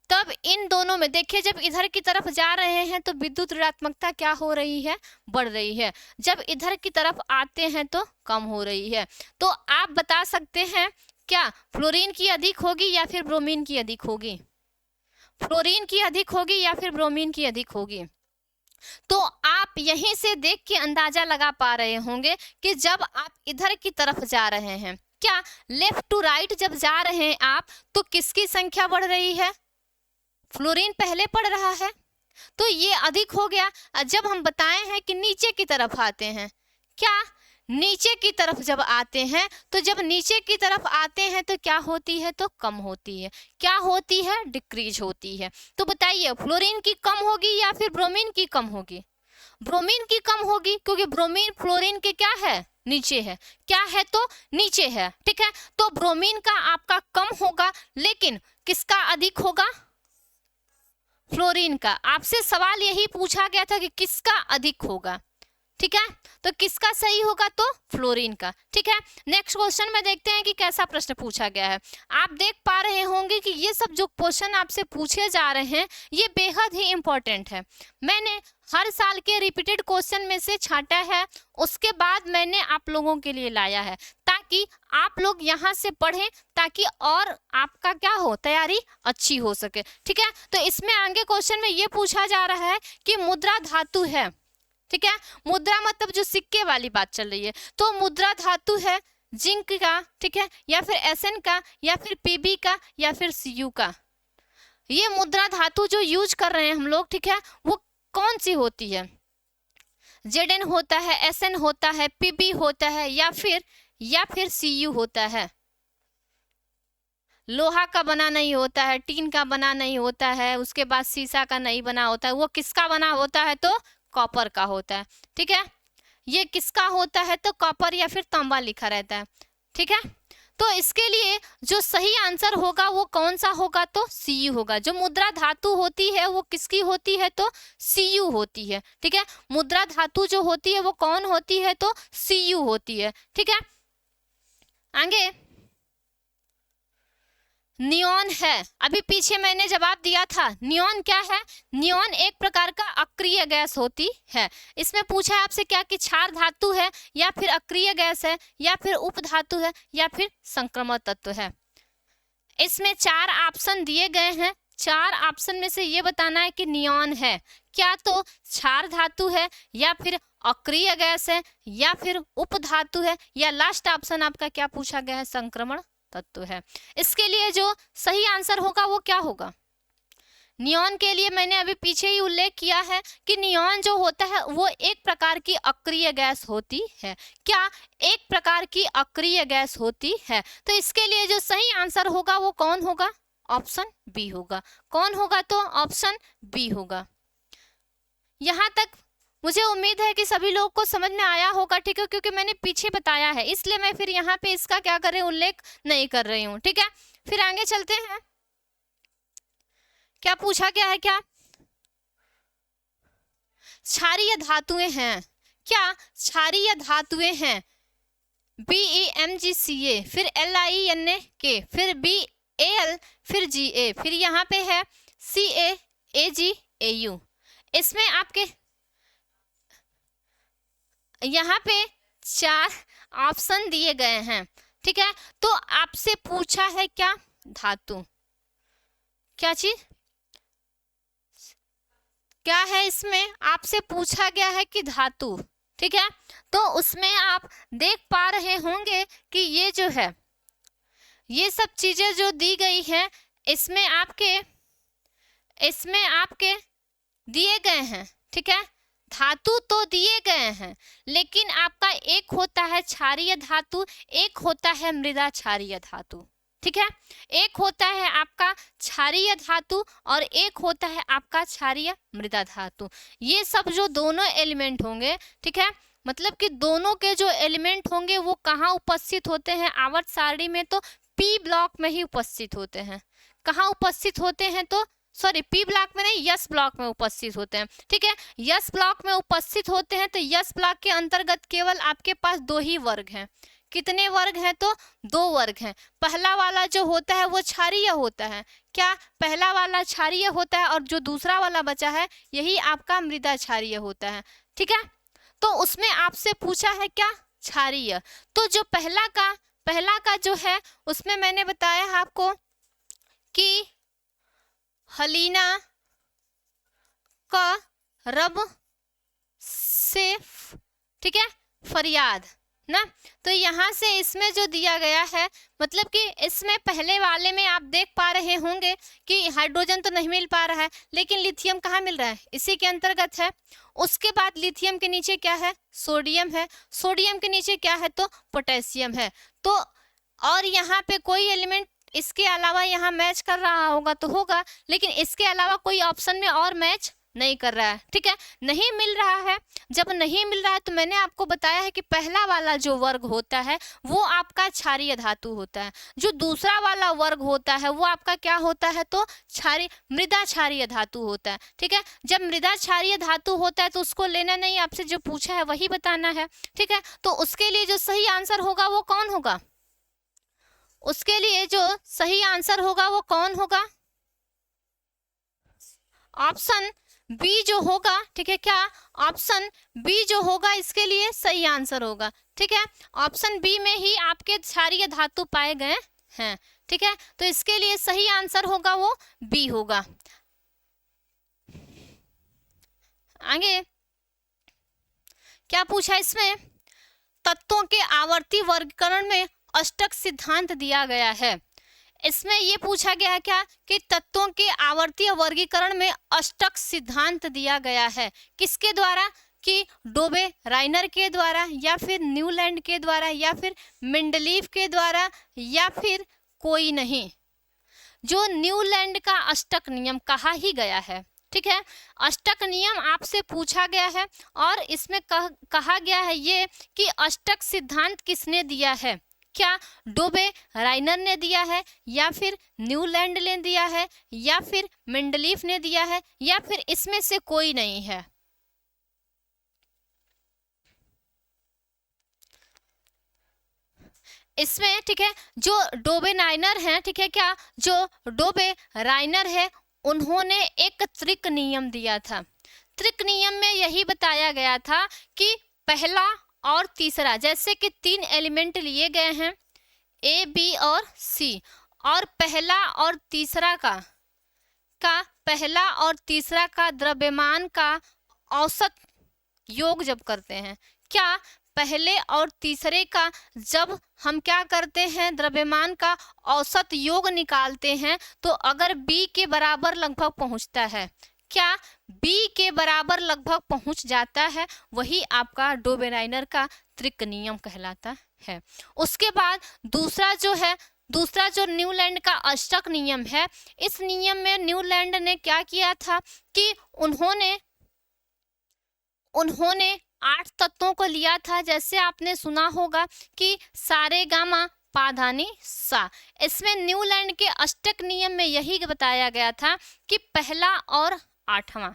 [SPEAKER 1] तब इन दोनों में देखिए, जब इधर की तरफ जा रहे हैं तो विद्युत ऋणात्मकता क्या हो रही है, बढ़ रही है, जब इधर की तरफ आते हैं तो कम हो रही है। तो आप बता सकते हैं क्या फ्लोरीन की अधिक होगी या फिर ब्रोमीन की अधिक होगी, फ्लोरीन की अधिक होगी या फिर ब्रोमीन की अधिक होगी। तो आप यहीं से देख के अंदाजा लगा पा रहे होंगे कि जब आप इधर की तरफ जा रहे हैं, क्या लेफ्ट टू राइट जब जा रहे हैं आप, तो किसकी संख्या बढ़ रही है, फ्लोरीन पहले पढ़ रहा है तो ये अधिक हो गया। जब हम बताए हैं कि नीचे की तरफ आते हैं, क्या नीचे की तरफ जब आते हैं तो जब नीचे की तरफ आते हैं तो क्या होती है, तो कम होती है। क्या होती है, डिक्रीज होती है। तो बताइए फ्लोरीन की कम होगी या फिर ब्रोमीन की कम होगी, ब्रोमीन की कम होगी, क्योंकि ब्रोमीन फ्लोरीन के क्या है, नीचे है, क्या है, तो नीचे है। ठीक है, तो ब्रोमीन का आपका कम होगा, लेकिन किसका अधिक होगा, फ्लोरीन का। आपसे सवाल यही पूछा गया था कि किसका अधिक होगा। ठीक है, तो किसका सही होगा, तो फ्लोरीन का। ठीक है, नेक्स्ट क्वेश्चन में देखते हैं कि कैसा प्रश्न पूछा गया है। आप देख पा रहे होंगे कि ये सब जो क्वेश्चन आपसे पूछे जा रहे हैं ये बेहद ही इंपॉर्टेंट है। मैंने हर साल के रिपीटेड क्वेश्चन में से छांटा है, उसके बाद मैंने आप लोगों के लिए लाया है ताकि आप लोग यहाँ से पढ़ें, ताकि और आपका क्या हो, तैयारी अच्छी हो सके। ठीक है, तो इसमें आगे क्वेश्चन में ये पूछा जा रहा है कि मुद्रा धातु है। ठीक है, मुद्रा मतलब जो सिक्के वाली बात चल रही है, तो मुद्रा धातु है जिंक का, ठीक है, या फिर एसएन का, या फिर पीबी का, या फिर सीयू का। ये मुद्रा धातु जो यूज कर रहे हैं हम लोग, ठीक है, वो कौन सी होती है, Zn होता है, Sn होता है, Pb होता है, या फिर Cu होता है। लोहा का बना नहीं होता है, टीन का बना नहीं होता है, उसके बाद शीशा का नहीं बना होता है, वो किसका बना होता है तो कॉपर का होता है। ठीक है, ये किसका होता है तो कॉपर या फिर तांबा लिखा रहता है। ठीक है, तो इसके लिए जो सही आंसर होगा वो कौन सा होगा तो Cu होगा। जो मुद्रा धातु होती है वो किसकी होती है तो Cu होती है। ठीक है, मुद्रा धातु जो होती है वो कौन होती है तो Cu होती है। ठीक है, आगे नियॉन है। अभी पीछे मैंने जवाब दिया था, नियॉन क्या है? नियॉन एक प्रकार का अक्रिय गैस होती है। इसमें पूछा है आपसे क्या कि क्षार धातु है या फिर अक्रिय गैस है या फिर उपधातु है या फिर संक्रमण तत्व है। इसमें 4 ऑप्शन दिए गए हैं, 4 ऑप्शन में से ये बताना है कि नियॉन है क्या तो क्षार धातु है या फिर अक्रिय गैस है या फिर उपधातु है, या लास्ट ऑप्शन आपका क्या पूछा गया है संक्रमण तत्व है। इसके लिए जो सही आंसर होगा वो क्या होगा? नियॉन के लिए मैंने अभी पीछे ही उल्लेख किया है कि नियॉन जो होता है वो एक प्रकार की अक्रिय गैस होती है। क्या? एक प्रकार की अक्रिय गैस होती है। तो इसके लिए जो सही आंसर होगा वो कौन होगा? ऑप्शन बी होगा। कौन होगा तो ऑप्शन बी होगा। यहाँ तक मुझे उम्मीद है कि सभी लोगों को समझ में आया होगा। ठीक है, क्योंकि मैंने पीछे बताया है इसलिए मैं फिर यहाँ पे इसका क्या कर रही हूँ उल्लेख नहीं कर रही हूँ। ठीक है, फिर आगे चलते हैं। क्या पूछा गया है? क्या क्षारीय धातुएं हैं? क्या क्षारीय धातुएं हैं? BeMgCa, फिर LiNa, फिर BAl, फिर Ga, फिर यहाँ पे है CaAgAu। इसमें आपके यहाँ पे 4 ऑप्शन दिए गए हैं। ठीक है, तो आपसे पूछा है क्या? धातु। क्या चीज क्या है? इसमें आपसे पूछा गया है कि धातु। ठीक है, तो उसमें आप देख पा रहे होंगे कि ये जो है ये सब चीजें जो दी गई है इसमें आपके दिए गए हैं। ठीक है, धातु तो दिए गए हैं लेकिन आपका एक होता है क्षारीय धातु, एक होता है मृदा क्षारीय धातु। ठीक है, एक होता है आपका क्षारीय धातु और एक होता है आपका क्षारीय मृदा धातु। ये सब जो दोनों एलिमेंट होंगे, ठीक है, मतलब कि दोनों के जो एलिमेंट होंगे वो कहाँ उपस्थित होते हैं? आवर्त सारणी में तो पी ब्लॉक में ही उपस्थित होते हैं। कहाँ उपस्थित होते हैं तो पी ब्लॉक में नहीं, यस ब्लॉक में उपस्थित होते हैं। ठीक है, यस ब्लॉक में उपस्थित होते हैं। तो यस ब्लॉक के अंतर्गत केवल आपके पास 2 ही वर्ग हैं। कितने वर्ग हैं तो 2 वर्ग हैं। पहला वाला जो होता है वो क्षारीय होता है। क्या? पहला वाला क्षारीय होता है और जो दूसरा वाला बचा है यही आपका मृदा क्षारीय होता है। ठीक है, तो उसमें आपसे पूछा है क्या? क्षारीय। तो जो पहला का जो है उसमें मैंने बताया है आपको कि हलीना का रब से, ठीक है, फरियाद ना। तो यहाँ से इसमें जो दिया गया है मतलब कि इसमें पहले वाले में आप देख पा रहे होंगे कि हाइड्रोजन तो नहीं मिल पा रहा है लेकिन लिथियम कहाँ मिल रहा है? इसी के अंतर्गत है। उसके बाद लिथियम के नीचे क्या है? सोडियम है। सोडियम के नीचे क्या है तो पोटेशियम है। तो और यहाँ पे कोई एलिमेंट इसके अलावा यहाँ मैच कर रहा होगा तो होगा, लेकिन इसके अलावा कोई ऑप्शन में और मैच नहीं कर रहा है। ठीक है, नहीं मिल रहा है। जब नहीं मिल रहा है तो मैंने आपको बताया है कि पहला वाला जो वर्ग होता है वो आपका क्षारीय धातु होता है। जो दूसरा वाला वर्ग होता है वो आपका क्या होता है तो मृदा क्षारीय धातु होता है। ठीक है, जब मृदा क्षारीय धातु होता है तो उसको लेना नहीं, आपसे जो पूछा है वही बताना है। ठीक है, तो उसके लिए जो सही आंसर होगा वो कौन होगा? उसके लिए जो सही आंसर होगा वो कौन होगा? ऑप्शन बी जो होगा। ठीक है, क्या? ऑप्शन बी जो होगा इसके लिए सही आंसर होगा। ठीक है, ऑप्शन बी में ही आपके क्षारीय धातु पाए गए हैं। ठीक है, तो इसके लिए सही आंसर होगा वो बी होगा। आगे क्या पूछा? इसमें तत्वों के आवर्ती वर्गीकरण में अष्टक सिद्धांत दिया गया है। इसमें ये पूछा गया है क्या कि तत्वों के आवर्तीय वर्गीकरण में अष्टक सिद्धांत दिया गया है। किसके द्वारा? कि डोबे राइनर के द्वारा या फिर न्यूलैंड के द्वारा या फिर मेंडलीफ के द्वारा या फिर कोई नहीं। जो न्यूलैंड का अष्टक नियम कहा ही गया है, ठीक है, अष्टक नियम आपसे पूछा गया है और इसमें कहा गया है ये कि अष्टक सिद्धांत किसने दिया है, क्या डोबे राइनर ने दिया है या फिर न्यूलैंड ने दिया है या फिर मेंडलीफ ने दिया है या फिर इसमें से कोई नहीं है। इसमें, ठीक है, जो डोबे राइनर हैं, ठीक है, क्या जो डोबे राइनर है उन्होंने एक त्रिक नियम दिया था। त्रिक नियम में यही बताया गया था कि पहला और तीसरा, जैसे कि 3 एलिमेंट लिए गए हैं ए बी और सी, और पहला और तीसरा का पहला और तीसरा का द्रव्यमान का औसत योग जब करते हैं, क्या पहले और तीसरे का जब हम क्या करते हैं द्रव्यमान का औसत योग निकालते हैं तो अगर B के बराबर लगभग पहुंचता है, क्या B के बराबर लगभग पहुंच जाता है, वही आपका डोबे राइनर का त्रिक नियम कहलाता है। उसके बाद दूसरा जो न्यूलैंड का अष्टक नियम है, इस नियम में न्यूलैंड ने क्या किया था कि उन्होंने 8 तत्वों को लिया था, जैसे आपने सुना होगा कि सारे गामा पाधानी सा। इसमें न्यूलैंड के अष्टक नियम में यही बताया गया था कि पहला और आठवां,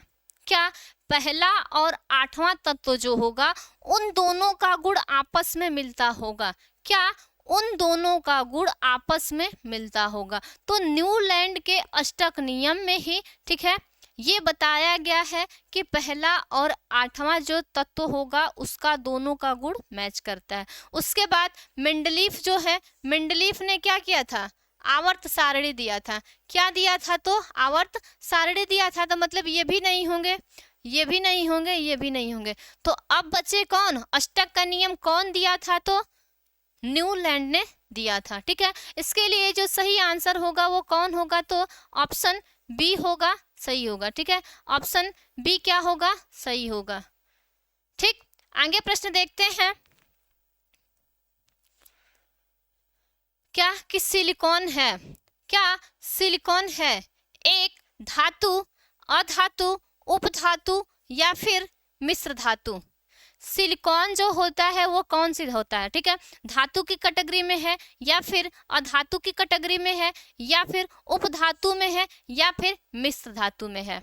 [SPEAKER 1] क्या पहला और आठवां तत्व जो होगा उन दोनों का गुण आपस में मिलता होगा, क्या उन दोनों का गुण आपस में मिलता होगा। तो न्यूलैंड के अष्टक नियम में ही, ठीक है, ये बताया गया है कि पहला और आठवां जो तत्व होगा उसका दोनों का गुण मैच करता है। उसके बाद मेंडलीफ जो है, मेंडलीफ ने क्या किया था, आवर्त सारणी दिया था। क्या दिया था, तो आवर्त सारणी दिया था, तो मतलब ये भी नहीं होंगे, ये भी नहीं होंगे, ये भी नहीं होंगे। तो अब बचे कौन, अष्टक का नियम कौन दिया था, तो न्यूलैंड ने दिया था, ठीक है। इसके लिए जो सही आंसर होगा वो कौन होगा, तो ऑप्शन बी होगा, सही होगा, ठीक है, ऑप्शन बी क्या होगा, सही होगा। ठीक, आगे प्रश्न देखते हैं। क्या कि सिलिकॉन है, क्या सिलिकॉन है एक धातु, अधातु, उपधातु या फिर मिश्र धातु। सिलिकॉन जो होता है वो कौन सी होता है, ठीक है, धातु की कैटेगरी में है या फिर अधातु की कैटेगरी में है या फिर उपधातु में है या फिर मिश्र धातु में है।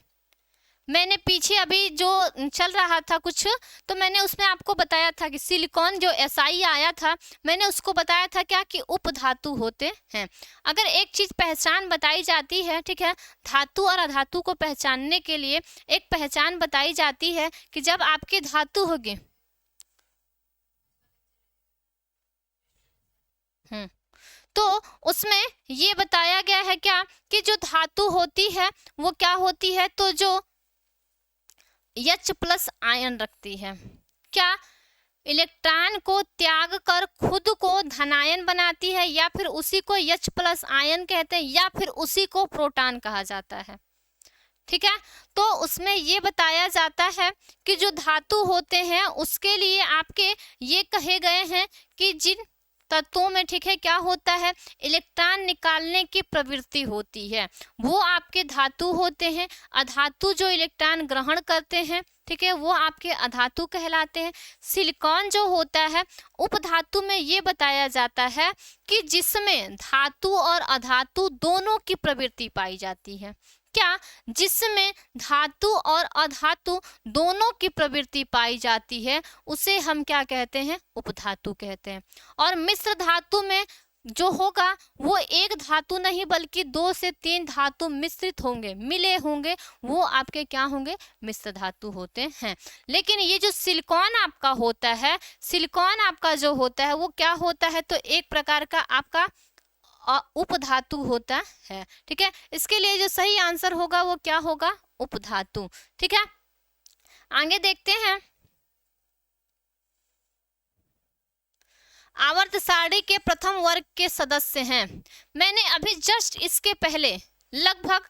[SPEAKER 1] मैंने पीछे अभी जो चल रहा था कुछ, तो मैंने उसमें आपको बताया था कि सिलिकॉन जो SI आया था, मैंने उसको बताया था क्या कि उपधातु होते हैं। अगर एक चीज पहचान बताई जाती है, ठीक है, धातु और अधातु को पहचानने के लिए एक पहचान बताई जाती है कि जब आपकी धातु होगी, तो उसमें ये बताया गया है क्या कि जो धातु होती है वो क्या होती है, तो जो H+ आयन रखती है, क्या इलेक्ट्रॉन को त्याग कर खुद को धनायन बनाती है या फिर उसी को H+ आयन कहते हैं या फिर उसी को प्रोटॉन कहा जाता है, ठीक है। तो उसमें ये बताया जाता है कि जो धातु होते हैं उसके लिए आपके ये कहे गए हैं कि जिन तत्वों में, ठीक है, क्या होता है, इलेक्ट्रॉन निकालने की प्रवृत्ति होती है, वो आपके धातु होते हैं। अधातु जो इलेक्ट्रॉन ग्रहण करते हैं, ठीक है, वो आपके अधातु कहलाते हैं। सिलिकॉन जो होता है उपधातु में ये बताया जाता है कि जिसमें धातु और अधातु दोनों की प्रवृत्ति पाई जाती है, क्या जिसमें धातु और अधातु दोनों की प्रवृत्ति पाई जाती है उसे हम क्या कहते हैं, उपधातु कहते हैं। और मिश्र धातु में जो होगा वो एक धातु नहीं बल्कि 2 से 3 धातु मिश्रित होंगे, मिले होंगे, वो आपके क्या होंगे, मिश्र धातु होते हैं। लेकिन ये जो सिलिकॉन आपका होता है, सिलिकॉन आपका जो होता है वो क्या होता है, तो एक प्रकार का आपका उपधातु होता है, ठीक है। इसके लिए जो सही आंसर होगा वो क्या होगा, उपधातु, ठीक है। आगे देखते हैं। आवर्त सारणी के प्रथम वर्ग के सदस्य हैं। मैंने अभी जस्ट इसके पहले लगभग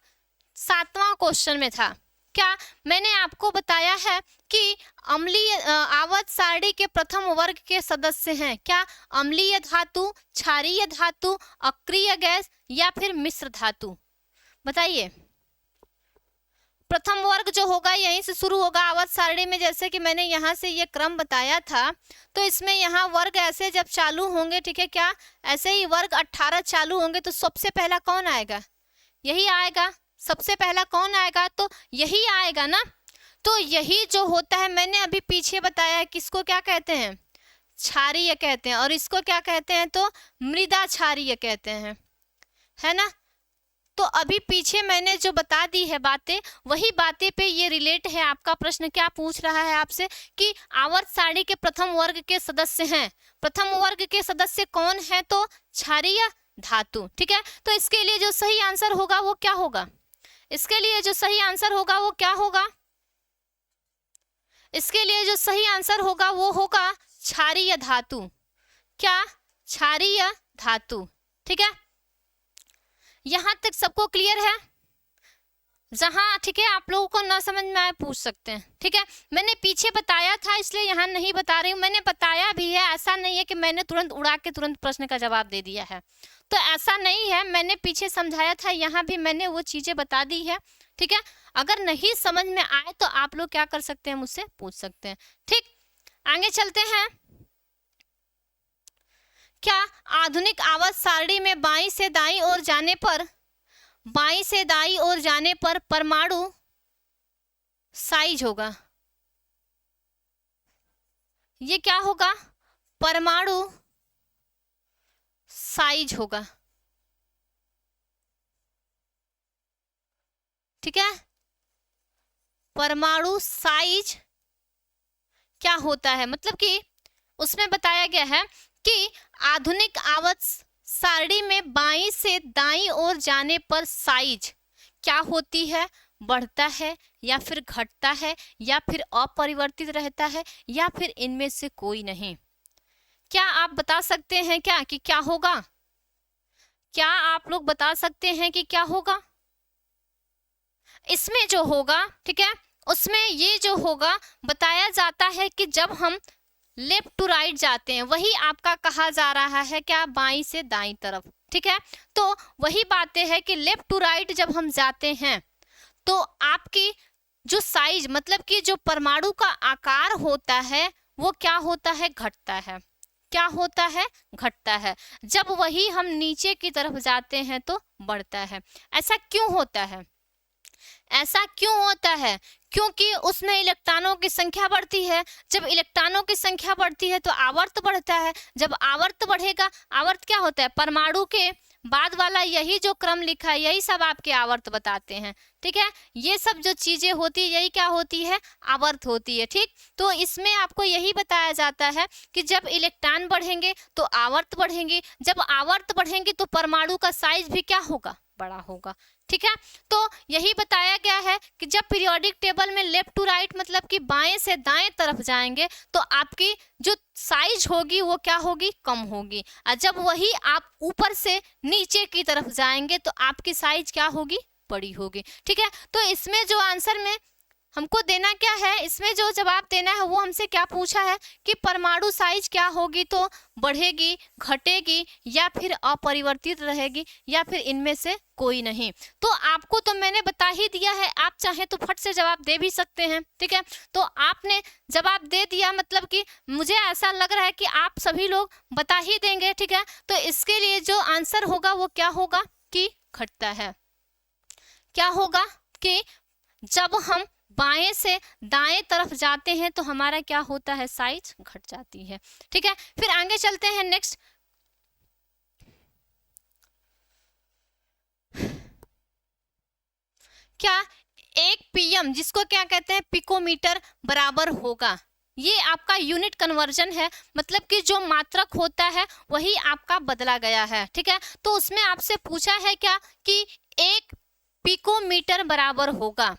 [SPEAKER 1] 7वां क्वेश्चन में था, क्या मैंने आपको बताया है कि अम्लीय आवर्त सारणी के प्रथम वर्ग के सदस्य हैं? क्या अम्लीय धातु, क्षारीय धातु, अक्रिय गैस या फिर मिश्र धातु? बताइए। प्रथम वर्ग जो होगा यहीं से शुरू होगा आवर्त सारणी में, जैसे कि मैंने यहाँ से ये क्रम बताया था। तो इसमें यहाँ वर्ग ऐसे जब चालू होंगे, ठीक है, क्या ऐसे ही वर्ग 18 चालू होंगे तो सबसे पहला कौन आएगा? यही आएगा। सबसे पहला कौन आएगा? तो यही आएगा ना। तो यही जो होता है मैंने अभी पीछे बताया है, किसको क्या कहते हैं? क्षारीय कहते हैं। और इसको क्या कहते हैं? तो मृदा क्षारीय कहते हैं, है ना। तो अभी पीछे मैंने जो बता दी है बातें, वही बातें पे ये रिलेट है। आपका प्रश्न क्या पूछ रहा है आपसे कि आवर्त सारणी के प्रथम वर्ग के सदस्य हैं। प्रथम वर्ग के सदस्य कौन है? तो क्षारीय धातु, ठीक है। तो इसके लिए जो सही आंसर होगा वो क्या होगा? इसके लिए जो सही आंसर होगा वो क्या होगा? इसके लिए जो सही आंसर होगा वो होगा क्षारीय धातु। क्या? क्षारीय धातु, ठीक है। यहां तक सबको क्लियर है? जहां ठीक है आप लोगों को ना समझ में आए पूछ सकते हैं, ठीक है। मैंने पीछे बताया था इसलिए यहाँ नहीं बता रही हूँ। मैंने बताया भी है, ऐसा नहीं है कि मैंने तुरंत उड़ा के तुरंत प्रश्न का जवाब दे दिया है, तो ऐसा नहीं है। मैंने पीछे समझाया था, यहाँ भी मैंने वो चीजें बता दी है, ठीक है। अगर नहीं समझ में आए तो आप लोग क्या कर सकते हैं? मुझसे पूछ सकते हैं, ठीक। आगे चलते हैं। क्या आधुनिक आवर्त सारणी में बाईं से दाईं ओर जाने पर परमाणु साइज होगा? ये क्या होगा? परमाणु साइज होगा, ठीक है। परमाणु साइज क्या होता है? मतलब कि उसमें बताया गया है कि आधुनिक आवर्त सारणी में बाईं से दाईं ओर जाने पर साइज क्या होती है? बढ़ता है या फिर घटता है या फिर अपरिवर्तित रहता है या फिर इनमें से कोई नहीं? क्या आप बता सकते हैं क्या कि क्या होगा? क्या आप लोग बता सकते हैं कि क्या होगा? इसमें जो होगा, ठीक है, उसमें ये जो होगा बताया जाता है कि जब हम लेफ्ट टू राइट जाते हैं, वही आपका कहा जा रहा है क्या? बाईं से दाईं तरफ, ठीक है। तो वही बातें है कि लेफ्ट टू राइट जब हम जाते हैं तो आपकी जो साइज, मतलब कि जो परमाणु का आकार होता है वो क्या होता है? घटता है। क्या होता है? घटता है। जब वही हम नीचे की तरफ जाते हैं तो बढ़ता है। ऐसा क्यों होता है? ऐसा क्यों होता है? क्योंकि उसमें इलेक्ट्रॉनों की संख्या बढ़ती है। जब इलेक्ट्रॉनों की संख्या बढ़ती है तो आवर्त बढ़ता है। जब आवर्त बढ़ेगा, आवर्त क्या होता है? परमाणु के बाद वाला यही जो क्रम लिखा है यही सब आपके आवर्त बताते हैं, ठीक है। ये सब जो चीजें होती है यही क्या होती है? आवर्त होती है, ठीक। तो इसमें आपको यही बताया जाता है कि जब इलेक्ट्रॉन बढ़ेंगे तो आवर्त बढ़ेंगे, जब आवर्त बढ़ेंगे तो परमाणु का साइज भी क्या होगा? बड़ा होगा, ठीक है। तो यही बताया गया है कि जब पीरियोडिक टेबल में लेफ्ट टू राइट मतलब कि बाएं से दाएं तरफ जाएंगे तो आपकी जो साइज होगी वो क्या होगी? कम होगी। और जब वही आप ऊपर से नीचे की तरफ जाएंगे तो आपकी साइज क्या होगी? बड़ी होगी, ठीक है। तो इसमें जो आंसर में हमको देना क्या है? इसमें जो जवाब देना है वो हमसे क्या पूछा है कि परमाणु साइज क्या होगी? तो बढ़ेगी, घटेगी या फिर अपरिवर्तित रहेगी या फिर इनमें से कोई नहीं। तो आपको तो मैंने बता ही दिया है, आप चाहे तो फट से जवाब दे भी सकते हैं, ठीक है। तो आपने जवाब दे दिया, मतलब कि मुझे ऐसा लग रहा है कि आप सभी लोग बता ही देंगे, ठीक है। तो इसके लिए जो आंसर होगा वो क्या होगा? कि घटता है। क्या होगा? कि जब हम बाएं से दाएं तरफ जाते हैं तो हमारा क्या होता है? साइज घट जाती है, ठीक है। फिर आगे चलते हैं नेक्स्ट। क्या 1 पीएम, जिसको क्या कहते हैं? पिकोमीटर, बराबर होगा? ये आपका यूनिट कन्वर्जन है, मतलब कि जो मात्रक होता है वही आपका बदला गया है, ठीक है। तो उसमें आपसे पूछा है क्या कि 1 पिकोमीटर बराबर होगा,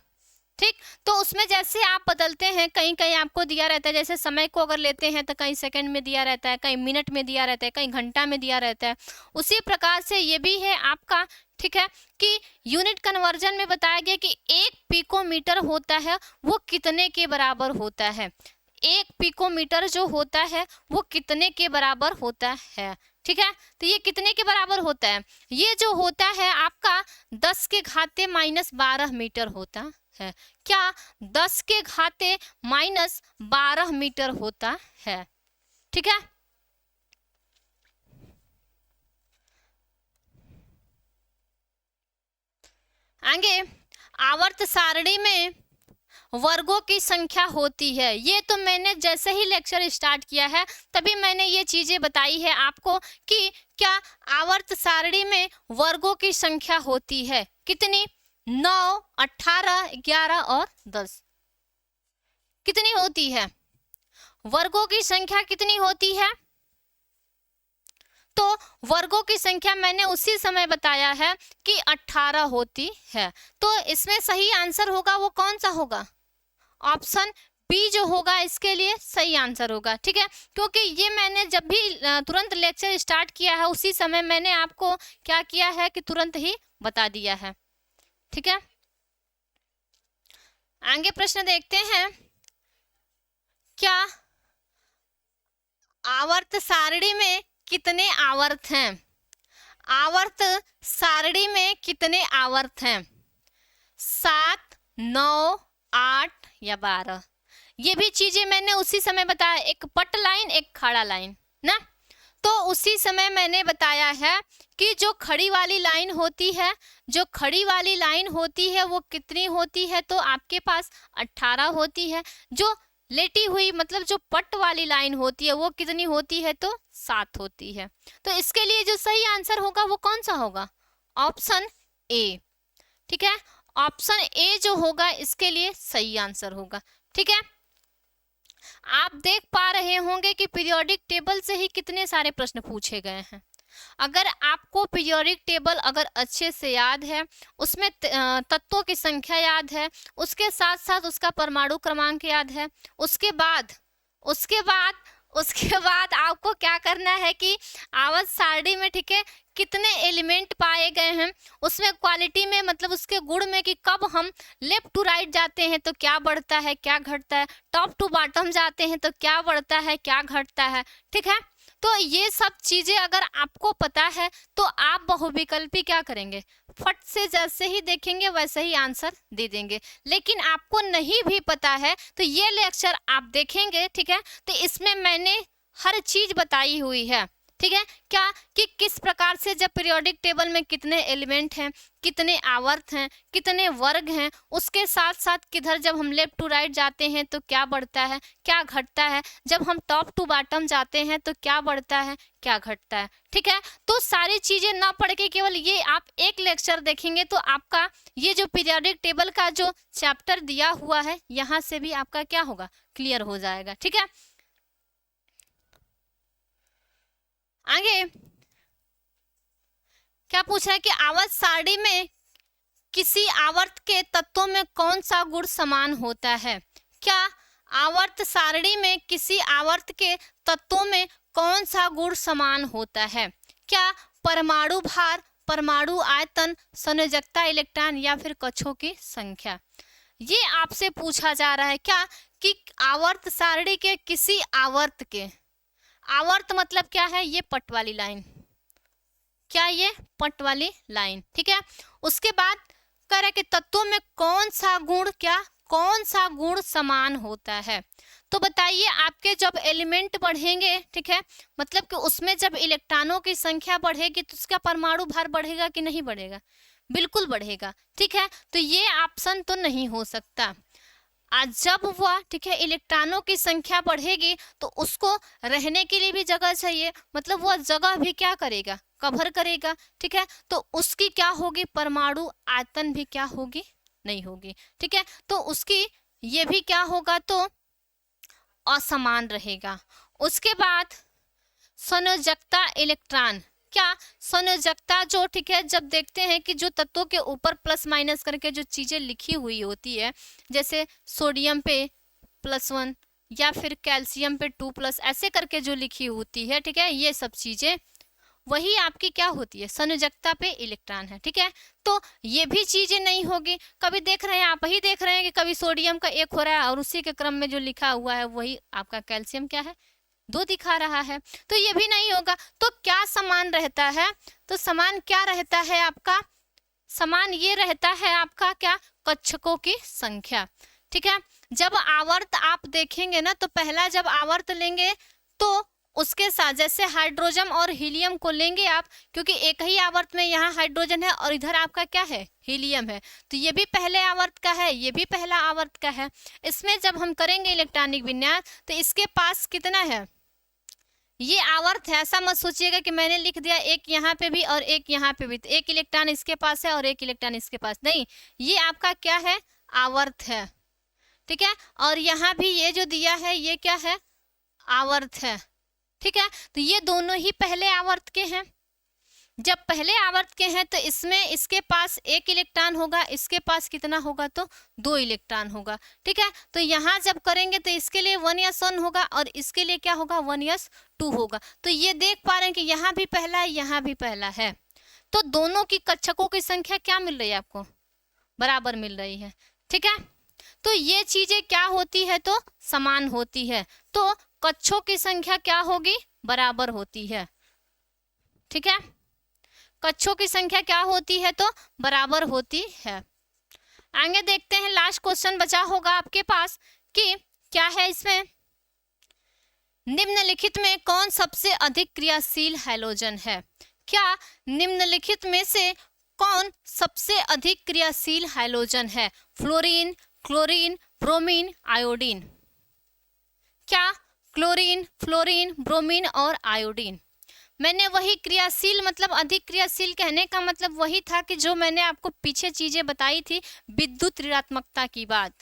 [SPEAKER 1] ठीक। तो उसमें जैसे आप बदलते हैं, कहीं कहीं आपको दिया रहता है, जैसे समय को अगर लेते हैं तो कहीं सेकंड में दिया रहता है, कहीं मिनट में दिया रहता है, कहीं घंटा में दिया रहता है। उसी प्रकार से ये भी है आपका ठीक है, कि यूनिट कन्वर्जन में बताया गया कि 1 पिकोमीटर होता है वो कितने के बराबर होता है, 1 पिकोमीटर जो होता है वो कितने के बराबर होता है। ठीक है, तो ये कितने के बराबर होता है, ये जो होता है आपका 10 के घाते -12 मीटर होता है। क्या 10 के घाते -12 मीटर होता है। ठीक है, आगे आवर्त सारणी में वर्गों की संख्या होती है। ये तो मैंने जैसे ही लेक्चर स्टार्ट किया है तभी मैंने ये चीजें बताई है आपको कि क्या आवर्त सारणी में वर्गों की संख्या होती है, कितनी, 9, 18, 11 और 10। कितनी होती है, वर्गों की संख्या कितनी होती है, तो वर्गों की संख्या मैंने उसी समय बताया है कि 18 होती है। तो इसमें सही आंसर होगा वो कौन सा होगा, ऑप्शन बी जो होगा इसके लिए सही आंसर होगा। ठीक है, क्योंकि ये मैंने जब भी तुरंत लेक्चर स्टार्ट किया है उसी समय मैंने आपको क्या किया है कि तुरंत ही बता दिया है। ठीक है, आगे प्रश्न देखते हैं, क्या आवर्त सारणी में कितने आवर्त हैं, आवर्त सारणी में कितने आवर्त हैं, 7, 9, 8 या 12। ये भी चीजें मैंने उसी समय बताया, एक पट लाइन एक खड़ा लाइन ना, तो उसी समय मैंने बताया है कि जो खड़ी वाली लाइन होती है, जो खड़ी वाली लाइन होती है वो कितनी होती है, तो आपके पास 18 होती है। जो लेटी हुई मतलब जो पट वाली लाइन होती है वो कितनी होती है, तो 7 होती है। तो इसके लिए जो सही आंसर होगा वो कौन सा होगा, ऑप्शन ए। ठीक है, ऑप्शन ए जो होगा इसके लिए सही आंसर होगा। ठीक है, आप देख पा रहे होंगे कि पीरियोडिक टेबल से ही कितने सारे प्रश्न पूछे गए हैं। अगर आपको पीरियोडिक टेबल अगर अच्छे से याद है, उसमें तत्वों की संख्या याद है, उसके साथ साथ उसका परमाणु क्रमांक याद है, उसके बाद आपको क्या करना है कि आवर्त सारणी में, ठीक है, कितने एलिमेंट पाए गए हैं, उसमें क्वालिटी में मतलब उसके गुण में कि कब हम लेफ्ट टू राइट जाते हैं तो क्या बढ़ता है क्या घटता है, टॉप टू बॉटम जाते हैं तो क्या बढ़ता है क्या घटता है। ठीक है, तो ये सब चीजें अगर आपको पता है तो आप बहुविकल्पी क्या करेंगे, फट से जैसे ही देखेंगे वैसे ही आंसर दे देंगे। लेकिन आपको नहीं भी पता है तो ये लेक्चर आप देखेंगे, ठीक है, तो इसमें मैंने हर चीज बताई हुई है। ठीक है, क्या कि किस प्रकार से जब पीरियोडिक टेबल में कितने एलिमेंट हैं, कितने आवर्त हैं, कितने वर्ग हैं, उसके साथ साथ किधर जब हम लेफ्ट टू राइट जाते हैं तो क्या बढ़ता है क्या घटता है, जब हम टॉप टू बॉटम जाते हैं तो क्या बढ़ता है क्या घटता है। ठीक है, तो सारी चीजें ना पढ़ के केवल ये आप एक लेक्चर देखेंगे तो आपका ये जो पीरियोडिक टेबल का जो चैप्टर दिया हुआ है यहाँ से भी आपका क्या होगा, क्लियर हो जाएगा। ठीक है, आगे क्या पूछा है कि आवर्त सारणी में किसी आवर्त के तत्वों में कौन सा गुण समान होता है। क्या आवर्त सारणी में किसी आवर्त के तत्वों में कौन सा गुण समान होता है, क्या परमाणु भार, परमाणु आयतन, संयोजकता इलेक्ट्रॉन या फिर कक्षों की संख्या। ये आपसे पूछा जा रहा है क्या कि आवर्त सारणी के किसी आवर्त के, आवर्त मतलब क्या है, ये पट वाली लाइन, क्या ये पट वाली लाइन। ठीक है, उसके बाद कह रहे कि तत्वों में कौन सा गुण, क्या कौन सा गुण समान होता है। तो बताइए आपके जब एलिमेंट बढ़ेंगे, ठीक है, मतलब कि उसमें जब इलेक्ट्रॉनों की संख्या बढ़ेगी तो उसका परमाणु भार बढ़ेगा कि नहीं बढ़ेगा, बिल्कुल बढ़ेगा। ठीक है, तो ये ऑप्शन तो नहीं हो सकता। आज जब वह, ठीक है, इलेक्ट्रॉनों की संख्या बढ़ेगी तो उसको रहने के लिए भी जगह चाहिए, मतलब वह जगह भी क्या करेगा, कवर करेगा। ठीक है, तो उसकी क्या होगी, परमाणु आयतन भी क्या होगी, नहीं होगी। ठीक है, तो उसकी ये भी क्या होगा, तो असमान रहेगा। उसके बाद संयोजकता इलेक्ट्रॉन, क्या संयोजकता जो, ठीक है, जब देखते हैं कि जो तत्वों के ऊपर प्लस माइनस करके जो चीजें लिखी हुई होती है, जैसे सोडियम पे +1 या फिर कैल्शियम पे 2+, ऐसे करके जो लिखी होती है, ठीक है, ये सब चीजें वही आपकी क्या होती है, संयोजकता पे इलेक्ट्रॉन है। ठीक है, तो ये भी चीजें नहीं होगी। कभी देख रहे हैं, आप ही देख रहे हैं कि कभी सोडियम का 1 हो रहा है और उसी के क्रम में जो लिखा हुआ है वही आपका कैल्शियम क्या है, 2 दिखा रहा है। तो ये भी नहीं होगा। तो क्या समान रहता है, तो समान क्या रहता है आपका, समान ये रहता है आपका क्या, कक्षकों की संख्या। ठीक है, जब आवर्त आप देखेंगे ना, तो पहला जब आवर्त लेंगे तो उसके साथ जैसे हाइड्रोजन और हीलियम को लेंगे आप, क्योंकि एक ही आवर्त में यहाँ हाइड्रोजन है और इधर आपका क्या है, हीलियम है, तो ये भी पहले आवर्त का है, ये भी पहला आवर्त का है। इसमें जब हम करेंगे इलेक्ट्रॉनिक विन्यास तो इसके पास कितना है, ये आवर्त है। ऐसा मत सोचिएगा कि मैंने लिख दिया एक यहाँ पे भी और एक यहाँ पे भी, तो एक इलेक्ट्रॉन इसके पास है और एक इलेक्ट्रॉन इसके पास, नहीं, ये आपका क्या है, आवर्त है। ठीक है, और यहाँ भी ये जो दिया है ये क्या है, आवर्त है। ठीक है, तो ये दोनों ही पहले आवर्त के हैं। जब पहले आवर्त के हैं तो इसमें इसके पास 1 इलेक्ट्रॉन होगा, इसके पास कितना होगा, तो 2 इलेक्ट्रॉन होगा। ठीक है, तो यहाँ जब करेंगे तो इसके लिए 1s1 होगा और इसके लिए क्या होगा, 1s2 होगा। तो ये देख पा रहे हैं कि यहाँ भी पहला है, यहाँ भी पहला है, तो दोनों की कक्षकों की संख्या क्या मिल रही है आपको, बराबर मिल रही है। ठीक है, तो ये चीजें क्या होती है, तो समान होती है, तो कक्षों की संख्या क्या होगी, बराबर होती है। ठीक है, कक्षों की संख्या क्या होती है, तो बराबर होती है। आगे देखते हैं, लास्ट क्वेश्चन बचा होगा आपके पास कि क्या है इसमें, निम्नलिखित में कौन सबसे अधिक क्रियाशील हैलोजन है। क्या निम्नलिखित में से कौन सबसे अधिक क्रियाशील हैलोजन है, फ्लोरीन, क्लोरीन, ब्रोमीन, आयोडीन। क्या क्लोरीन, फ्लोरीन, ब्रोमीन और आयोडीन। मैंने वही क्रियाशील मतलब अधिक क्रियाशील कहने का मतलब वही था कि जो मैंने आपको पीछे चीजें बताई थी विद्युत ऋणात्मकता की बात।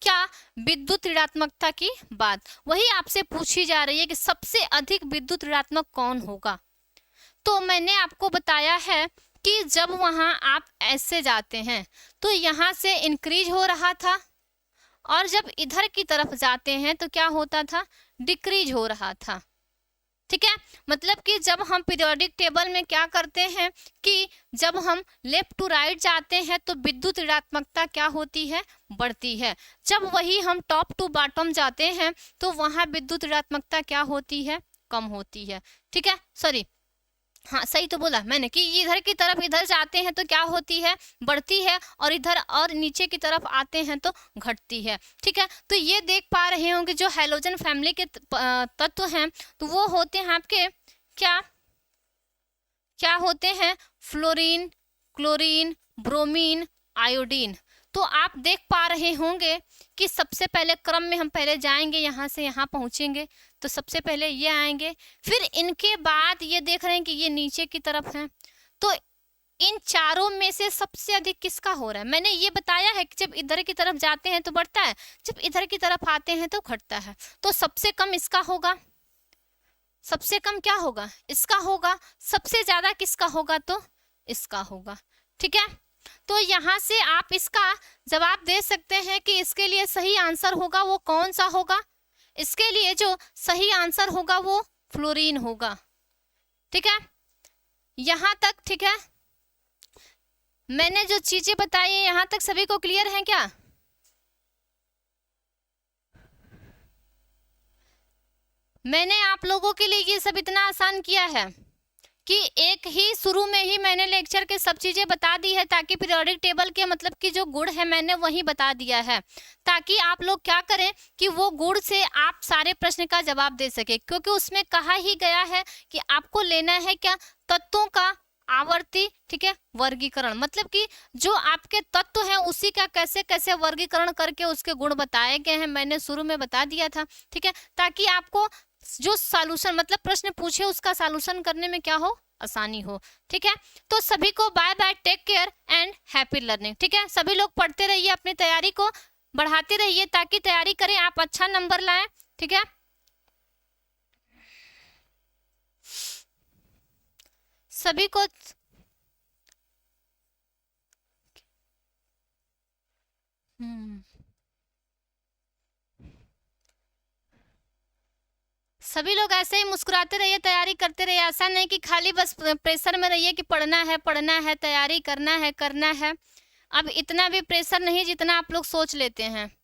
[SPEAKER 1] क्या विद्युत ऋणात्मकता की बात वही आपसे पूछी जा रही है कि सबसे अधिक विद्युत ऋणात्मक कौन होगा। तो मैंने आपको बताया है कि जब वहां आप ऐसे जाते हैं तो यहाँ से इंक्रीज हो रहा था और जब इधर की तरफ जाते हैं तो क्या होता था, डिक्रीज हो रहा था। ठीक है, मतलब कि जब हम पीरियोडिक टेबल में क्या करते हैं कि जब हम लेफ्ट टू राइट जाते हैं तो विद्युत ऋणात्मकता क्या होती है, बढ़ती है। जब वही हम टॉप टू बॉटम जाते हैं तो वहां विद्युत ऋणात्मकता क्या होती है, कम होती है। ठीक है, सॉरी, हाँ सही तो बोला मैंने कि इधर की तरफ इधर जाते हैं तो क्या होती है, बढ़ती है, और इधर और नीचे की तरफ आते हैं तो घटती है। ठीक है, तो ये देख पा रहे होंगे जो हैलोजन फैमिली के तत्व हैं तो वो होते हैं आपके क्या क्या होते हैं, फ्लोरीन, क्लोरीन, ब्रोमीन, आयोडीन। तो आप देख पा रहे होंगे कि सबसे पहले क्रम में हम पहले जाएंगे, यहाँ से यहाँ पहुँचेंगे तो सबसे पहले ये आएंगे, फिर इनके बाद ये देख रहे हैं कि ये नीचे की तरफ है। तो इन चारों में से सबसे अधिक किसका हो रहा है, मैंने ये बताया है कि जब इधर की तरफ जाते हैं तो बढ़ता है, जब इधर की तरफ आते हैं तो घटता है। तो सबसे कम इसका होगा, सबसे कम क्या होगा, इसका होगा, सबसे ज्यादा किसका होगा, तो इसका होगा। ठीक है, तो यहाँ से आप इसका जवाब दे सकते हैं कि इसके लिए सही आंसर होगा वो कौन सा होगा, इसके लिए जो सही आंसर होगा वो फ्लोरीन होगा। ठीक है, यहाँ तक ठीक है, मैंने जो चीजें बताई है यहाँ तक सभी को क्लियर है क्या। मैंने आप लोगों के लिए ये सब इतना आसान किया है कि एक ही शुरू में ही मैंने लेक्चर के सब चीजें बता दी है, ताकि पीरियोडिक टेबल के मतलब कि जो गुण है मैंने वही बता दिया है, ताकि आप लोग क्या करें कि वो गुण से आप सारे प्रश्न का जवाब दे सके, क्योंकि उसमें कहा ही गया है कि आपको लेना है क्या, तत्वों का आवर्ती ठीक है वर्गीकरण, मतलब कि जो आपके तत्व हैं उसी का कैसे कैसे वर्गीकरण करके उसके गुण बताए गए हैं, मैंने शुरू में बता दिया था। ठीक है, ताकि आपको जो सॉल्यूशन मतलब प्रश्न पूछे उसका सॉल्यूशन करने में क्या हो, आसानी हो। ठीक है, तो सभी को bye bye, take care and happy learning. ठीक है, सभी लोग पढ़ते रहिए, अपनी तैयारी को बढ़ाते रहिए ताकि तैयारी करें आप अच्छा नंबर लाएं। ठीक है, सभी को सभी लोग ऐसे ही मुस्कुराते रहिए, तैयारी करते रहिए। ऐसा नहीं कि खाली बस प्रेशर में रहिए कि पढ़ना है, तैयारी करना है, करना है। अब इतना भी प्रेशर नहीं जितना आप लोग सोच लेते हैं।